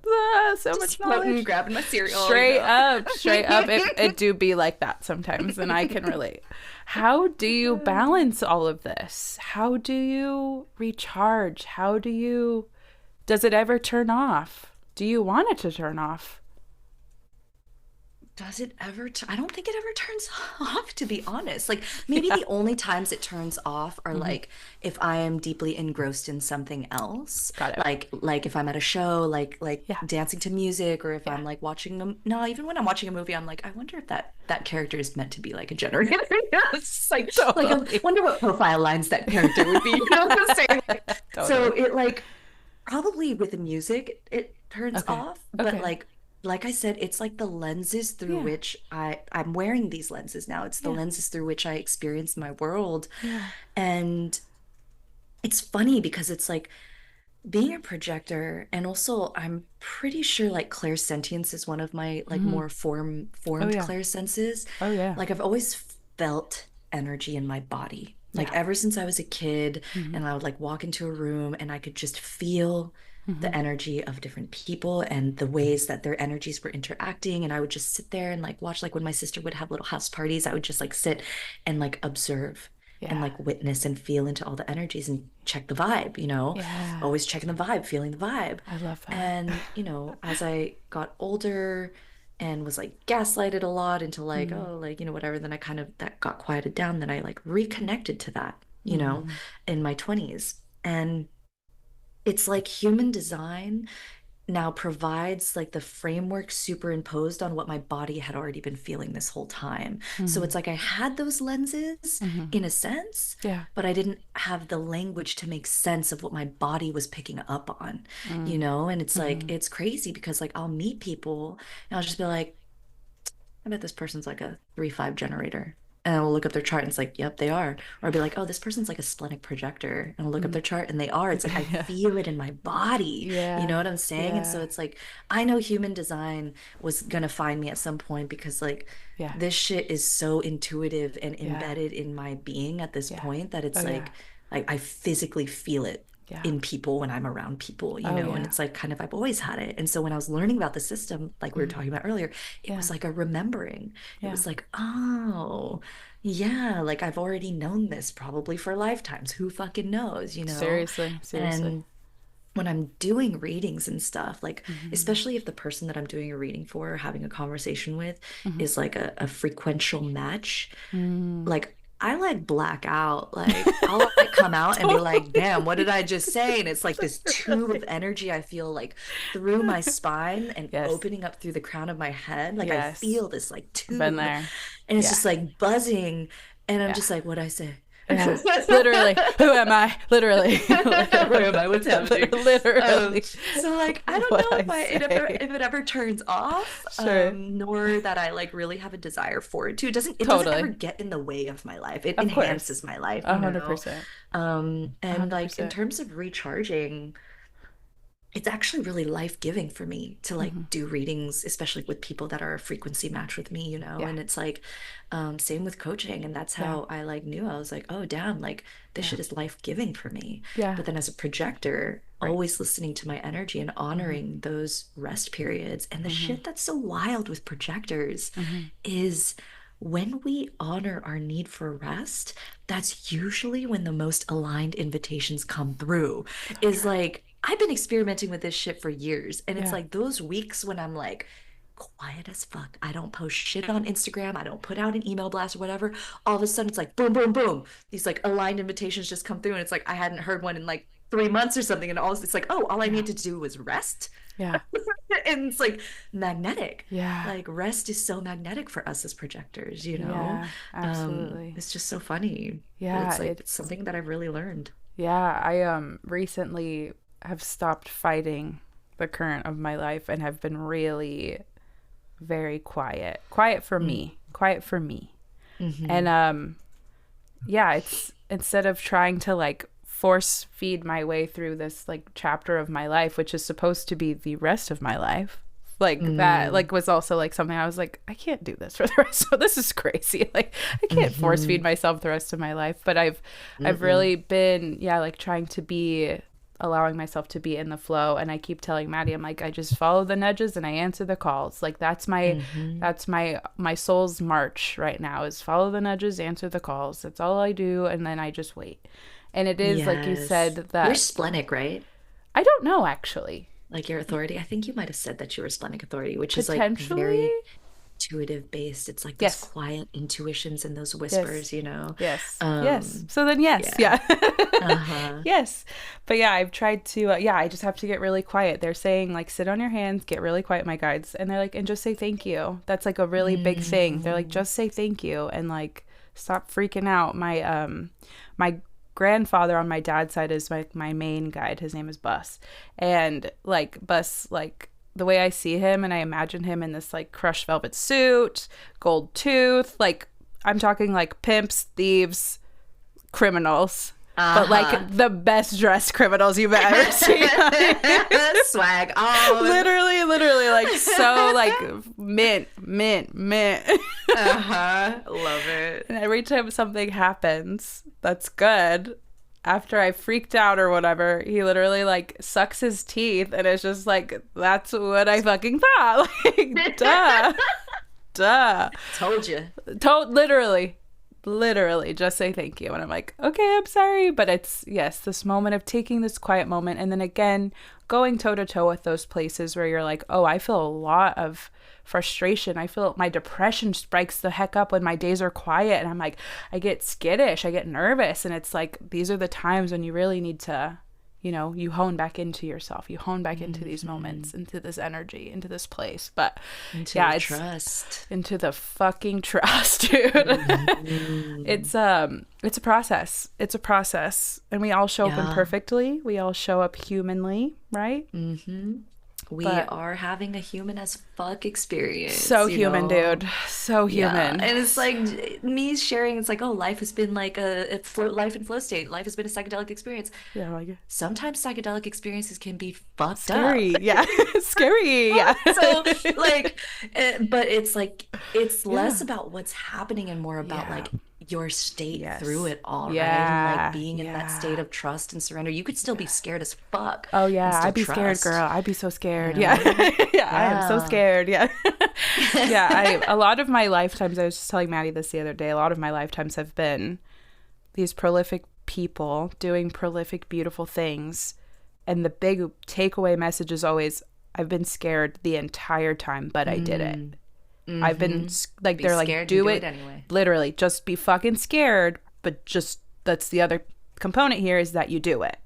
so much knowledge, grabbing my cereal, straight up. It do be like that sometimes, and I can relate. How do you balance all of this? How do you recharge? Does it ever turn off? Do you want it to turn off? Does it ever? I don't think it ever turns off, to be honest. Like maybe the only times it turns off are like if I am deeply engrossed in something else. Got it. Like if I'm at a show, like Yeah. dancing to music, or if Yeah. I'm like watching them. No, even when I'm watching a movie, I'm like, I wonder if that character is meant to be like a generator. It's like I Totally. wonder what profile lines that character would be. You know what I'm saying? So Totally. it like probably with the music it turns Okay. off, but Okay. like I said, it's like the lenses through Yeah. which I'm wearing these lenses now. It's the Yeah. lenses through which I experience my world. Yeah. And it's funny because it's like being a projector, and also I'm pretty sure like clairsentience is one of my like Hmm. more Oh formed yeah. clairsenses. Oh yeah. Like I've always felt energy in my body. Like Yeah. ever since I was a kid, Hmm. and I would like walk into a room and I could just feel Hmm. the energy of different people and the ways that their energies were interacting. And I would just sit there and like watch, like when my sister would have little house parties, I would just like sit and like observe and Yeah. like witness and feel into all the energies and check the vibe, Yeah. always checking the vibe, feeling the vibe. I love that. And, as I got older and was like gaslighted a lot into like, Mm. oh, like, whatever, then I kind of that got quieted down. Then I like reconnected to that, Mm. in my 20s. And it's like human design now provides like the framework superimposed on what my body had already been feeling this whole time. So Hmm. it's like I had those lenses Hmm. in a sense, Yeah. but I didn't have the language to make sense of what my body was picking up on, Mm. And it's like, Hmm. it's crazy because like I'll meet people and I'll just be like, I bet this person's like a 3-5 generator. And I'll look up their chart and it's like, yep, they are. Or I'll be like, oh, this person's like a splenic projector. And I'll look up Mm. their chart and they are. It's like I Yeah. feel it in my body. You Yeah. know what I'm saying? And so Yeah. it's like I know human design was gonna find me at some point because like Yeah. this shit is so intuitive and Yeah. embedded in my being at this Yeah. point that Oh it's yeah. like I physically feel it Yeah. in people when I'm around people, Oh and yeah. it's like kind of I've always had it. And so when I was learning about the system, like we were Mm. talking about earlier, it Yeah. was like a remembering. It Yeah. was like, oh, yeah, like I've already known this probably for lifetimes. Who fucking knows? Seriously. Seriously. And when I'm doing readings and stuff, like Hmm. especially if the person that I'm doing a reading for or having a conversation with Hmm. is like a frequential match, Mm. like I like black out. Like I'll like come out and be like, Totally. damn, what did I just say? And it's like this tube of Literally. energy I feel like through my spine and Yes. opening up through the crown of my head. Like I Yes. feel this like Been tube there. and it's Yeah. just like buzzing. And I'm Yeah. just like, what'd I say? Yeah. Literally. Who am I? Literally. Where am I? What's happening? Um, Literally. so like I don't What know I if say. if it ever turns off, Sure. nor that I like really have a desire for it to. It doesn't ever Totally. get in the way of my life. It Of course. enhances my life, 100%. A And hundred like in percent. terms of recharging, it's actually really life-giving for me to like Mm-hmm. do readings, especially with people that are a frequency match with me, Yeah. and it's like same with coaching. And that's Yeah. how I like knew I was like, oh damn, like this Yeah. shit is life-giving for me. Yeah. But then as a projector, Right. always listening to my energy and Mm-hmm. honoring those rest periods. And the Mm-hmm. shit that's so wild with projectors Mm-hmm. is when we honor our need for rest, that's usually when the most aligned invitations come through. So Is true. like, I've been experimenting with this shit for years. And it's Yeah. like those weeks when I'm like, quiet as fuck. I don't post shit on Instagram. I don't put out an email blast or whatever. All of a sudden, it's like boom, boom, boom. These like aligned invitations just come through. And it's like I hadn't heard one in like 3 months or something. And it's like, oh, all I Yeah. needed to do was rest. Yeah. And it's like magnetic. Yeah. Like rest is so magnetic for us as projectors. Yeah. Absolutely. It's just so funny. But Yeah. it's like it's something that I've really learned. Yeah. I recently have stopped fighting the current of my life and have been really very quiet. Quiet for me. Quiet for me. Mm-hmm. And yeah, it's instead of trying to like force feed my way through this like chapter of my life, which is supposed to be the rest of my life, Like that Mm, like was also like something I was like, I can't do this for the rest of this is crazy. Like I can't force feed mm-hmm, myself the rest of my life. But I've mm-mm, really been, yeah, like trying to be allowing myself to be in the flow. And I keep telling Maddie, I'm like, I just follow the nudges and I answer the calls. Like mm-hmm. that's my soul's march right now is follow the nudges, answer the calls. That's all I do, and then I just wait. And it is like you Yes. said You're that splenic, right? I don't know actually. Like your authority. I think you might have said that you were splenic authority, which is like Potentially. very intuitive based. It's like those Yes. quiet intuitions and those Yes. whispers, you know. Yes. Yes. Um, So then, yes. yeah. Yeah. Uh-huh. Yes. But yeah, I've tried to, yeah, I just have to get really quiet. They're saying, like, sit on your hands, get really quiet, my guides. And they're like, and just say thank you. That's like a really big thing. They're like, Mm. just say thank you and like stop freaking out. My grandfather on my dad's side is like my main guide. His name is Bus. And like, Bus, like, the way I see him and I imagine him in this like crushed velvet suit, gold tooth, like I'm talking like pimps, thieves, criminals, but Uh-huh. like the best dressed criminals you've ever seen. Swag on. Literally, like so like mint. Uh-huh. Love it. And every time something happens that's good, after I freaked out or whatever, he literally like sucks his teeth and it's just like, that's what I fucking thought. Like, duh. Duh. Told you. Literally just say thank you. And I'm like, okay, I'm sorry. But it's, yes, this moment of taking this quiet moment. And then again, going toe to toe with those places where you're like, oh, I feel a lot of frustration. I feel my depression spikes the heck up when my days are quiet. And I'm like, I get skittish, I get nervous. And it's like, these are the times when you really need to, you hone back into yourself. You hone back into these Mhm. moments, into this energy, into this place. But Into yeah, the it's trust. into the fucking trust, dude. Mhm. It's a process. It's a process. And we all show up Yeah. imperfectly. We all show up humanly, right? hmm We But are having a human as fuck experience, so you human, know? dude. So Yeah. human. And it's like me sharing, it's like, oh, life has been like a flow, life in flow state. Life has been a psychedelic experience. Yeah, like Sometimes psychedelic experiences can be fucked up. scary. Yeah. Scary. Yeah. So like but it's like it's less Yeah. about what's happening and more about Yeah. like your state through Yes. it all, right? And like Yeah. being in that state Yeah. of trust and surrender. You could still be scared as fuck Oh and yeah, still I'd be scared, trust, girl. I'd be so you scared. Yeah. know? Yeah, I am so Yeah. scared. Yeah. Yeah, a lot of my lifetimes, I was just telling Maddie this the other day, a lot of my lifetimes have been these prolific people doing prolific, beautiful things. And the big takeaway message is always, I've been scared the entire time, but I did it. Mm. I've been Mm-hmm. like, Be they're like, scared and do do it it. anyway. Literally, just be fucking scared, but just that's the other component here is that you do it.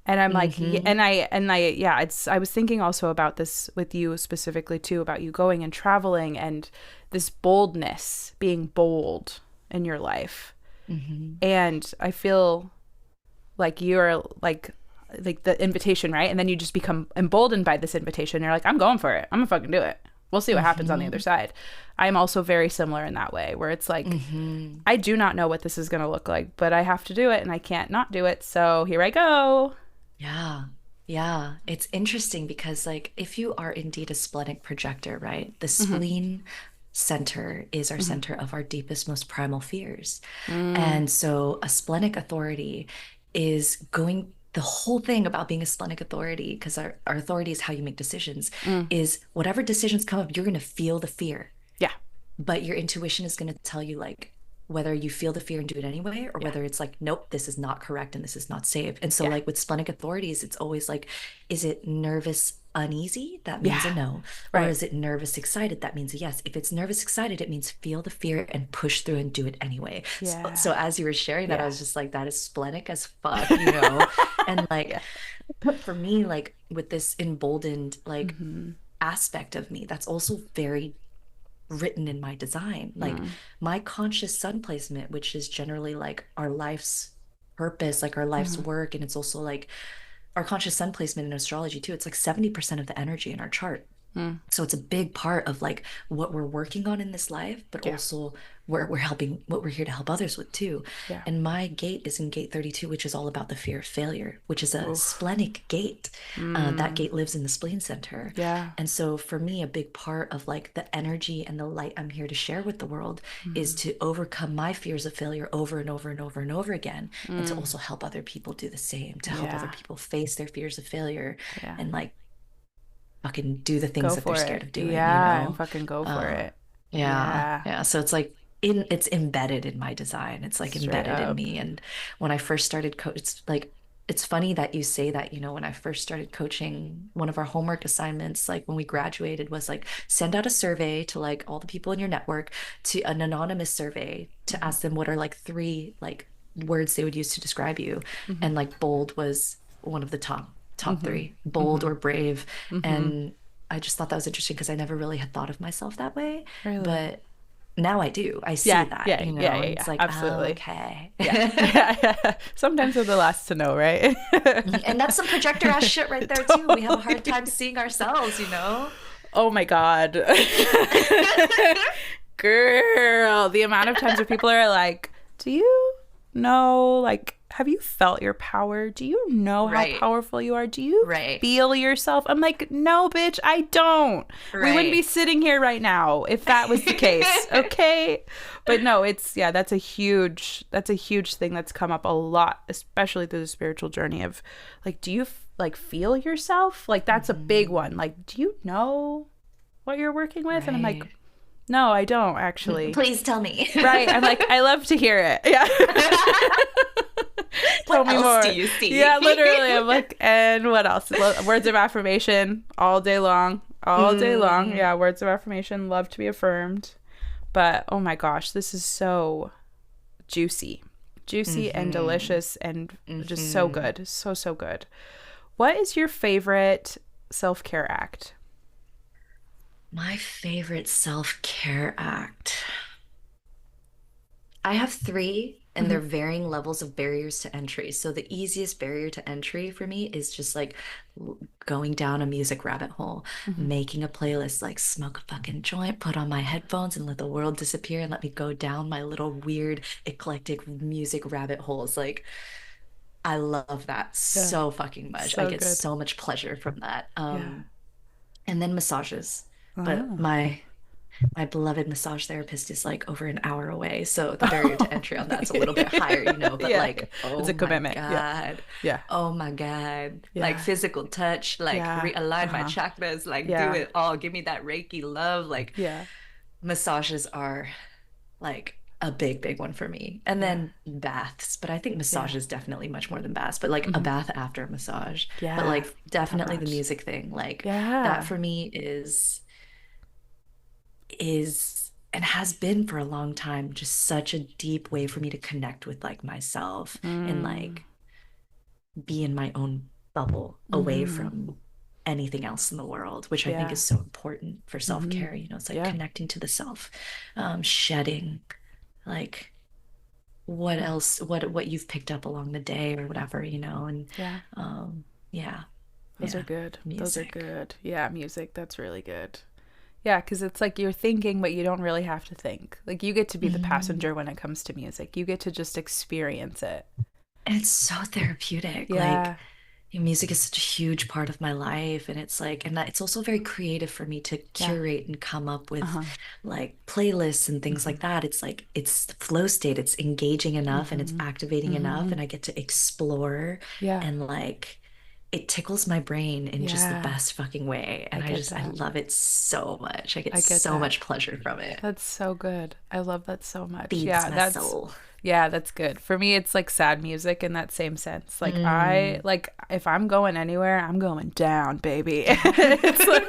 And I'm like, Mm-hmm. yeah, I was thinking also about this with you specifically too, about you going and traveling and this boldness, being bold in your life. Mm-hmm. And I feel like you're like the invitation, right? And then you just become emboldened by this invitation. You're like, I'm going for it. I'm gonna fucking do it. We'll see what happens on the other Mm-hmm. side. I'm also very similar in that way, where it's like, Mm-hmm. I do not know what this is gonna look like, but I have to do it and I can't not do it. So here I go. Yeah. Yeah. It's interesting because, like, if you are indeed a splenic projector, right? The Mm-hmm. spleen center is our Mm-hmm. center of our deepest, most primal fears. Mm, And so a splenic authority is going, the whole thing about being a splenic authority, because our authority is how you make decisions, mm. is whatever decisions come up, you're going to feel the fear. Yeah. But your intuition is going to tell you like whether you feel the fear and do it anyway, or Yeah. whether it's like, nope, this is not correct and this is not safe. And so Yeah. like with splenic authorities, it's always like, is it nervous uneasy? That means Yeah. a no. Or Right. is it nervous excited? That means a yes. If it's nervous excited, it means feel the fear and push through and do it anyway. So Yeah. as you were sharing that, I Yeah. was just like, that is splenic as fuck, you know? And like Yeah. for me, like with this emboldened like Mm-hmm. aspect of me, that's also very written in my design. Like Mm. my conscious sun placement, which is generally like our life's purpose, like our life's Mm-hmm. work. And it's also like our conscious sun placement in astrology too. It's like 70% of the energy in our chart. So it's a big part of like what we're working on in this life, but Yeah. also we're helping what we're here to help others with too. Yeah. And my gate is in gate 32, which is all about the fear of failure, which is a Oof. splenic gate. That Mm. gate lives in the spleen center. Yeah. And so for me, a big part of like the energy and the light I'm here to share with the world is to overcome my fears of failure over and over and over and over again, and to also help other people do the same, to help other Yeah. people face their fears of failure Yeah. and like fucking do the things Go that they're for scared it. of doing, you Yeah, and know? fucking go for it. Yeah, Yeah. yeah. So it's like it's embedded in my design. It's like Straight embedded in up. me. And when I first started it's like it's funny that you say that, when I first started coaching, one of our homework assignments, like when we graduated, was like send out a survey to like all the people in your network, to an anonymous survey, to ask them what are like three like words they would use to describe you. And like bold was one of the top three, bold or brave. And I just thought that was interesting because I never really had thought of myself that way. Really? But now I do. I see Yeah, that, yeah, yeah, yeah, and yeah. it's like, oh, Absolutely. okay. Yeah. Yeah, yeah. Sometimes we're the last to know, right? And that's some projector ass shit right there too. We have a hard time seeing ourselves. Oh my God. Girl, the amount of times where people are like, do you know, like, have you felt your power? Do you know how Right. powerful you are? Do you Right. feel yourself? I'm like, no, bitch, I don't. We wouldn't be Right. sitting here right now if that was the case. Okay. But no, that's a huge thing that's come up a lot, especially through the spiritual journey of like, do you like feel yourself? Like, that's a big one. Like, do you know what you're working with? And I'm like, Right. no, I don't actually. Please tell me. Right. I'm like, I love to hear it. Yeah. Tell What me else more. do you see? Yeah, literally. I'm like, and what else? Words of affirmation all day long. All day long. Yeah, words of affirmation. Love to be affirmed. But oh my gosh, this is so juicy. Juicy and delicious and just so good. So, so good. What is your favorite self-care act? My favorite self-care act. I have three, and they're varying levels of barriers to entry. So the easiest barrier to entry for me is just like going down a music rabbit hole, making a playlist, like smoke a fucking joint, put on my headphones, and let the world disappear and let me go down my little weird eclectic music rabbit holes. Like I love that Yeah. so fucking much. I So get good. so much pleasure from that. Yeah. And then massages. But Oh. my beloved massage therapist is like over an hour away, so the barrier to entry on that's a little bit higher. But Yeah. like, It's oh a my commitment. Yeah. God. Yeah. Oh my God. Yeah. Like physical touch, like Yeah. realign my chakras, like Yeah. do it all. Give me that Reiki love. Like Yeah. massages are like a big, big one for me. And then baths, but I think massage is definitely much more than baths, but like a bath after a massage. Yeah. But like definitely the much. music thing, like Yeah. that for me is and has been for a long time just such a deep way for me to connect with like myself and like be in my own bubble away from anything else in the world, which I think is so important for self-care. It's like connecting to the self, shedding like what else, what you've picked up along the day or whatever, and yeah. Those are good. Those are Music. good. Yeah, music. That's really good. Yeah, because it's like you're thinking, but you don't really have to think. Like you get to be the passenger when it comes to music. You get to just experience it. And it's so therapeutic. Yeah. Like music is such a huge part of my life, and it's like, and that it's also very creative for me to curate and come up with like playlists and things like that. It's like it's the flow state. It's engaging enough and it's activating enough, and I get to explore Yeah. and like it tickles my brain in just the Yeah. best fucking way. And I get I that. love it so much. I get I get so that. much pleasure from it. That's so good. I love that so much. Feeds Yeah, my that's soul. yeah, that's good. For me, it's like sad music in that same sense. Like I like if I'm going anywhere, I'm going down, baby. It's like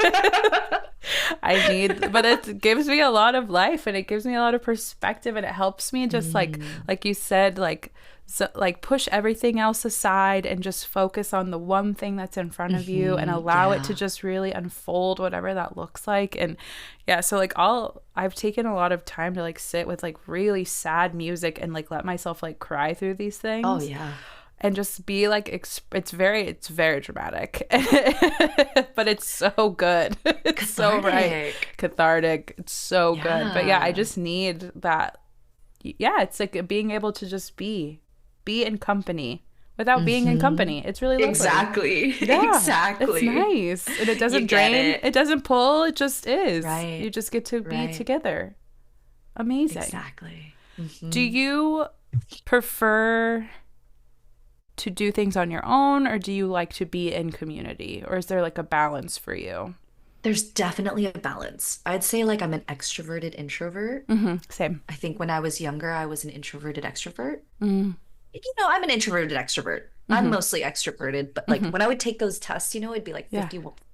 but it gives me a lot of life and it gives me a lot of perspective and it helps me just like you said, like so, like push everything else aside and just focus on the one thing that's in front of you and allow it to just really unfold whatever that looks like. And yeah, so like I've taken a lot of time to like sit with like really sad music and like let myself like cry through these things. Oh yeah. and just be like it's very dramatic. But it's so good. It's so right. Cathartic. Cathartic. It's so good. But yeah, I Yeah. just need that. Yeah, it's like being able to just be in company without being in Mm-hmm. company. It's really lovely. Exactly. Yeah, it's Exactly. nice. And it You doesn't get drain, it. it doesn't pull, it just is. You Right. just get to be Right. together. Amazing. Exactly. Do Hmm. you prefer to do things on your own, or do you like to be in community, or is there like a balance for you? There's definitely a balance. I'd say like I'm an extroverted introvert. Same. I think when I was younger, I was an introverted extrovert. Mm-hmm. I'm an introverted extrovert. I'm mostly extroverted, but like Mm-hmm. when I would take those tests, it'd be like Yeah.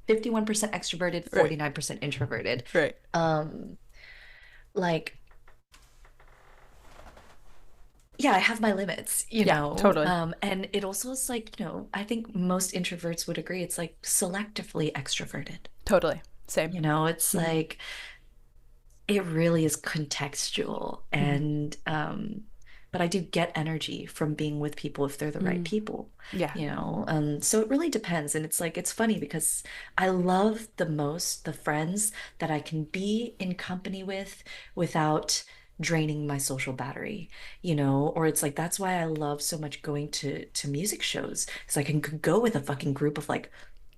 51% extroverted, Right. 49% introverted. Right. Um, like, yeah, I have my limits, Yeah, totally. and it also is like, I think most introverts would agree it's like selectively extroverted. Totally. Same. It's Mm-hmm. like it really is contextual Mm-hmm. and but I do get energy from being with people if they're the right Mm-hmm. people, Yeah. so it really depends. And it's like it's funny because I love the most the friends that I can be in company with without draining my social battery, or it's like that's why I love so much going to music shows because I can go with a fucking group of like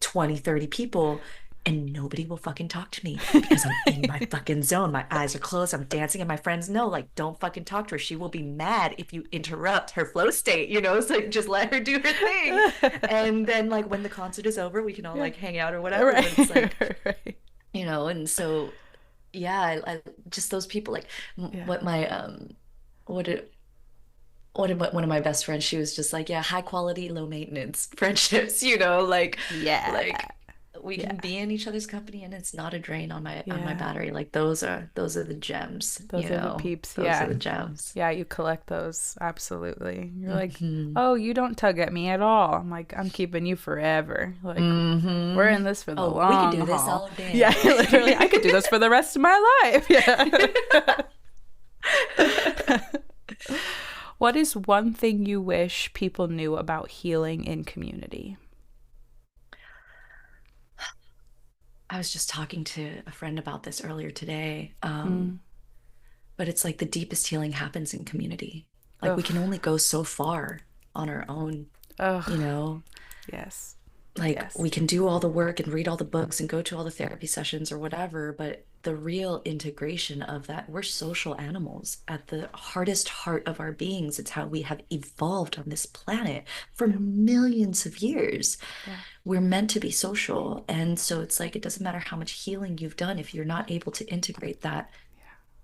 20, 30 people and nobody will fucking talk to me because I'm in my fucking zone. My eyes are closed. I'm dancing, and my friends know, like, don't fucking talk to her. She will be mad if you interrupt her flow state, So like, just let her do her thing. And then, like, when the concert is over, we can all Yeah. like hang out or whatever. But it's Right. like, Right. and so yeah, I just those people like Yeah. what my what did one of my best friends, she was just like, yeah, high quality, low maintenance friendships, Yeah. like we Yeah. can be in each other's company and it's not a drain on my Yeah. battery. Like those are the gems, Those are the peeps. those are Yeah. the gems. Yeah, you collect those. Absolutely. You're like, Hmm. oh, you don't tug at me at all. I'm like, I'm keeping you forever. Like, we're Hmm. in this for the Oh, we could long do this haul. all Yeah, day. literally. I could do this for the rest of my life. Yeah. What is one thing you wish people knew about healing in community? I was just talking to a friend about this earlier today. Mm. But it's like the deepest healing happens in community. Like we Ugh. can only go so far on our own, Ugh. you know? Yes. Like Yes. we can do all the work and read all the books and go to all the therapy sessions or whatever, but the real integration of that, we're social animals at the hardest heart of our beings. It's how we have evolved on this planet for Yeah. millions of years. Yeah. We're meant to be social. And so it's like it doesn't matter how much healing you've done if you're not able to integrate that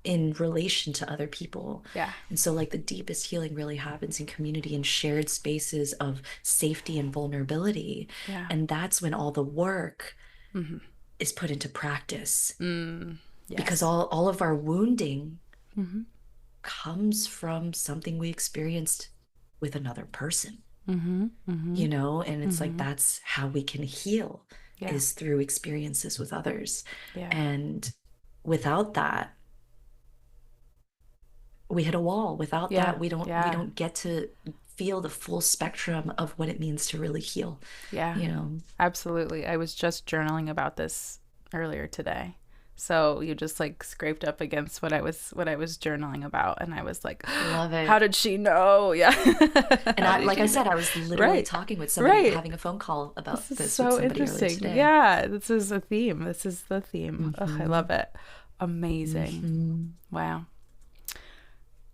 in relation to other people. Yeah. And so, like, the deepest healing really happens in community and shared spaces of safety and vulnerability. Yeah. And that's when all the work Mm-hmm. is put into practice because Yes. all of our wounding Mm-hmm. comes from something we experienced with another person, Mm-hmm. Mm-hmm. and it's like Mm-hmm. that's how we can heal Yeah. is through experiences with others. Yeah. And without that, we hit a wall. Without Yeah. that, we Yeah. don't get to feel the full spectrum of what it means to really heal, Yeah. you know. Absolutely. I was just journaling about this earlier today. So you just like scraped up against what I was journaling about, and I was like, Love how it. did she know? Yeah. And How I, did like I she know? said, I was literally Right. talking with somebody, Right. having a phone call This about is this with so somebody earlier interesting. today. Yeah, this is a theme. This is the theme. Ugh, I Hmm. love it. Amazing. Hmm. Wow.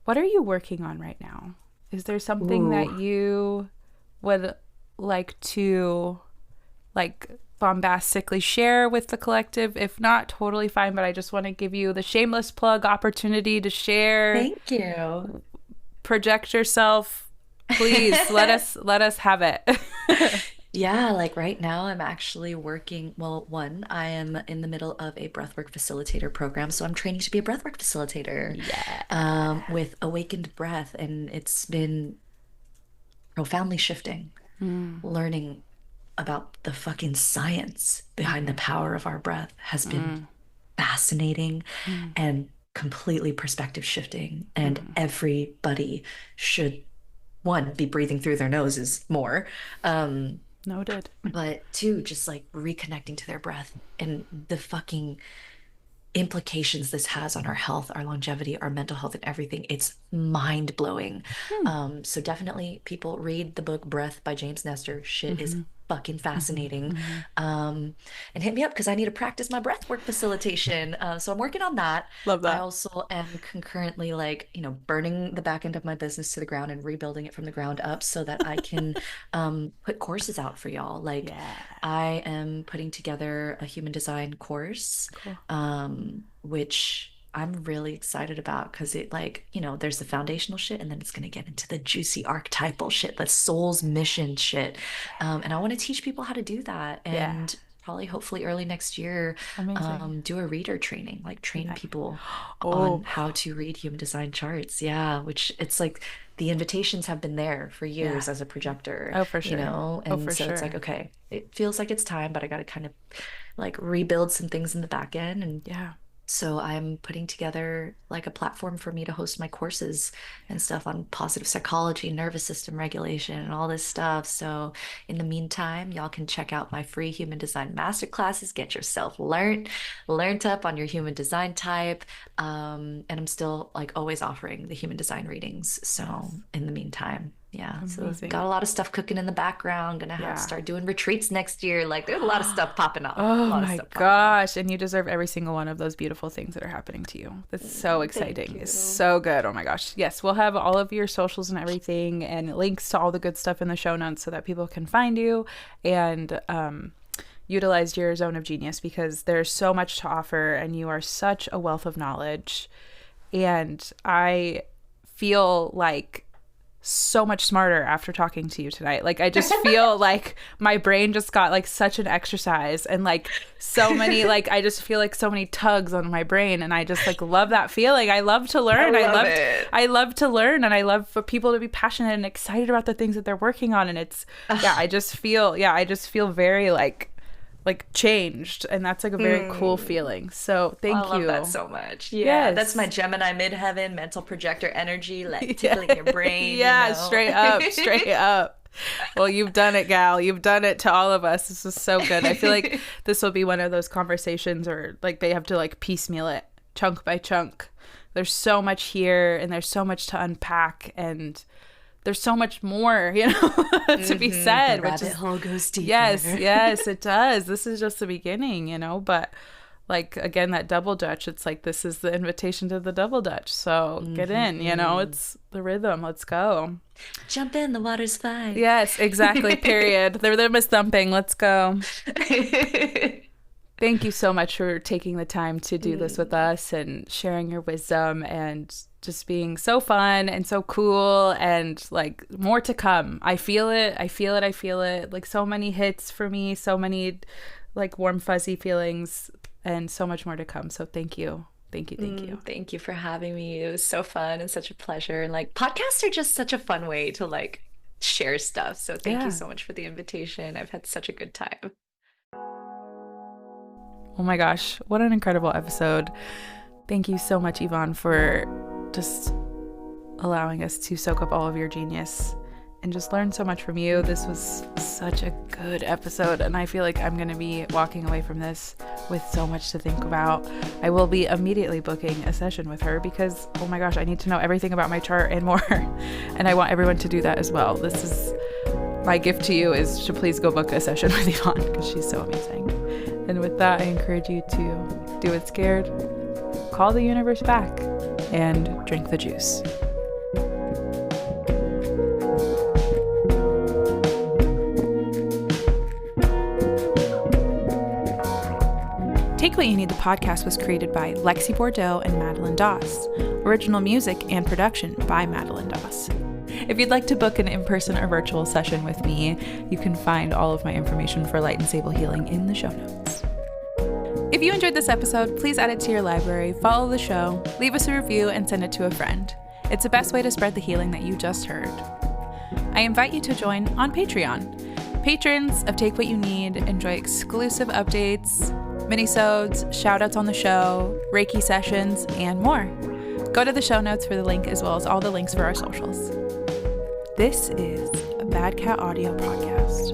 What are you working on right now? Is there something Ooh. that you would like to like bombastically share with the collective? If not, totally fine, but I just want to give you the shameless plug opportunity to share, Thank you. project yourself. Please let us have it. Yeah, like right now, I'm actually working. Well, one, I am in the middle of a breathwork facilitator program. So I'm training to be a breathwork facilitator Yeah. with Awakened Breath. And it's been profoundly shifting, Mm, learning about the fucking science behind the mm-hmm, power of our breath has been mm, fascinating mm, and completely perspective shifting. And mm, everybody should one, be breathing through their noses more. Noted. But two, just like reconnecting to their breath and the fucking implications this has on our health, our longevity, our mental health, and everything. It's mind blowing. So definitely people read the book Breath by James Nestor. Shit is fucking fascinating. And hit me up because I need to practice my breath work facilitation. So I'm working on that. Love that. I also am concurrently like, burning the back end of my business to the ground and rebuilding it from the ground up so that I can put courses out for y'all. Like I am putting together a human design course, which I'm really excited about because it like, there's the foundational shit and then it's going to get into the juicy archetypal shit, the soul's mission shit. And I want to teach people how to do that. And probably hopefully early next year, do a reader training, like train people on how to read human design charts. Yeah, which it's like the invitations have been there for years as a projector. Oh, for sure. And so it's like, okay, it feels like it's time, but I got to kind of like rebuild some things in the back end. And so I'm putting together like a platform for me to host my courses and stuff on positive psychology, nervous system regulation, and all this stuff. So in the meantime, y'all can check out my free human design masterclasses, get yourself learned up on your human design type. And I'm still like always offering the human design readings. So in the meantime, so got a lot of stuff cooking in the background. Gonna have to start doing retreats next year. Like there's a lot of stuff popping up. Oh my gosh. And you deserve every single one of those beautiful things that are happening to you. That's so exciting. It's so good. Oh my gosh. Yes, we'll have all of your socials and everything and links to all the good stuff in the show notes so that people can find you and utilize your zone of genius because there's so much to offer and you are such a wealth of knowledge. And I feel like so much smarter after talking to you tonight. Like I just feel like my brain just got like such an exercise and like so many like I just feel like so many tugs on my brain and I just like love that feeling. I love to learn. I love to learn and I love for people to be passionate and excited about the things that they're working on and it's I just feel very like changed and that's like a very cool feeling. So thank you. I love that so much. Yeah, that's my Gemini midheaven mental projector energy like tickling your brain. Straight up. Well, you've done it, gal. You've done it to all of us. This is so good. I feel like this will be one of those conversations or like they have to like piecemeal it chunk by chunk. There's so much here and there's so much to unpack and there's so much more, to be said. The rabbit hole goes deeper. Yes, it does. This is just the beginning, but like, again, that double dutch, it's like, this is the invitation to the double dutch. So get in, it's the rhythm. Let's go. Jump in, the water's fine. Yes, exactly. Period. The rhythm is thumping. Let's go. Thank you so much for taking the time to do this with us and sharing your wisdom and just being so fun and so cool and like more to come. I feel it. Like so many hits for me, so many like warm, fuzzy feelings and so much more to come. So thank you. Thank you. Thank you for having me. It was so fun and such a pleasure. And like podcasts are just such a fun way to like share stuff. So thank you so much for the invitation. I've had such a good time. Oh my gosh, what an incredible episode. Thank you so much, Yvonne, for just allowing us to soak up all of your genius and just learn so much from you. This was such a good episode, and I feel like I'm going to be walking away from this with so much to think about. I will be immediately booking a session with her because, oh my gosh, I need to know everything about my chart and more, and I want everyone to do that as well. This is my gift to you, is to please go book a session with Yvonne because she's so amazing. And with that, I encourage you to do it scared, call the universe back, and drink the juice. Take What You Need, the podcast was created by Lexi Bordeaux and Madeline Doss. Original music and production by Madeline Doss. If you'd like to book an in-person or virtual session with me, you can find all of my information for Light and Sable Healing in the show notes. If you enjoyed this episode, please add it to your library, follow the show, leave us a review, and send it to a friend. It's the best way to spread the healing that you just heard. I invite you to join on Patreon. Patrons of Take What You Need enjoy exclusive updates, minisodes, shoutouts on the show, Reiki sessions, and more. Go to the show notes for the link as well as all the links for our socials. This is a Bad Cat Audio podcast.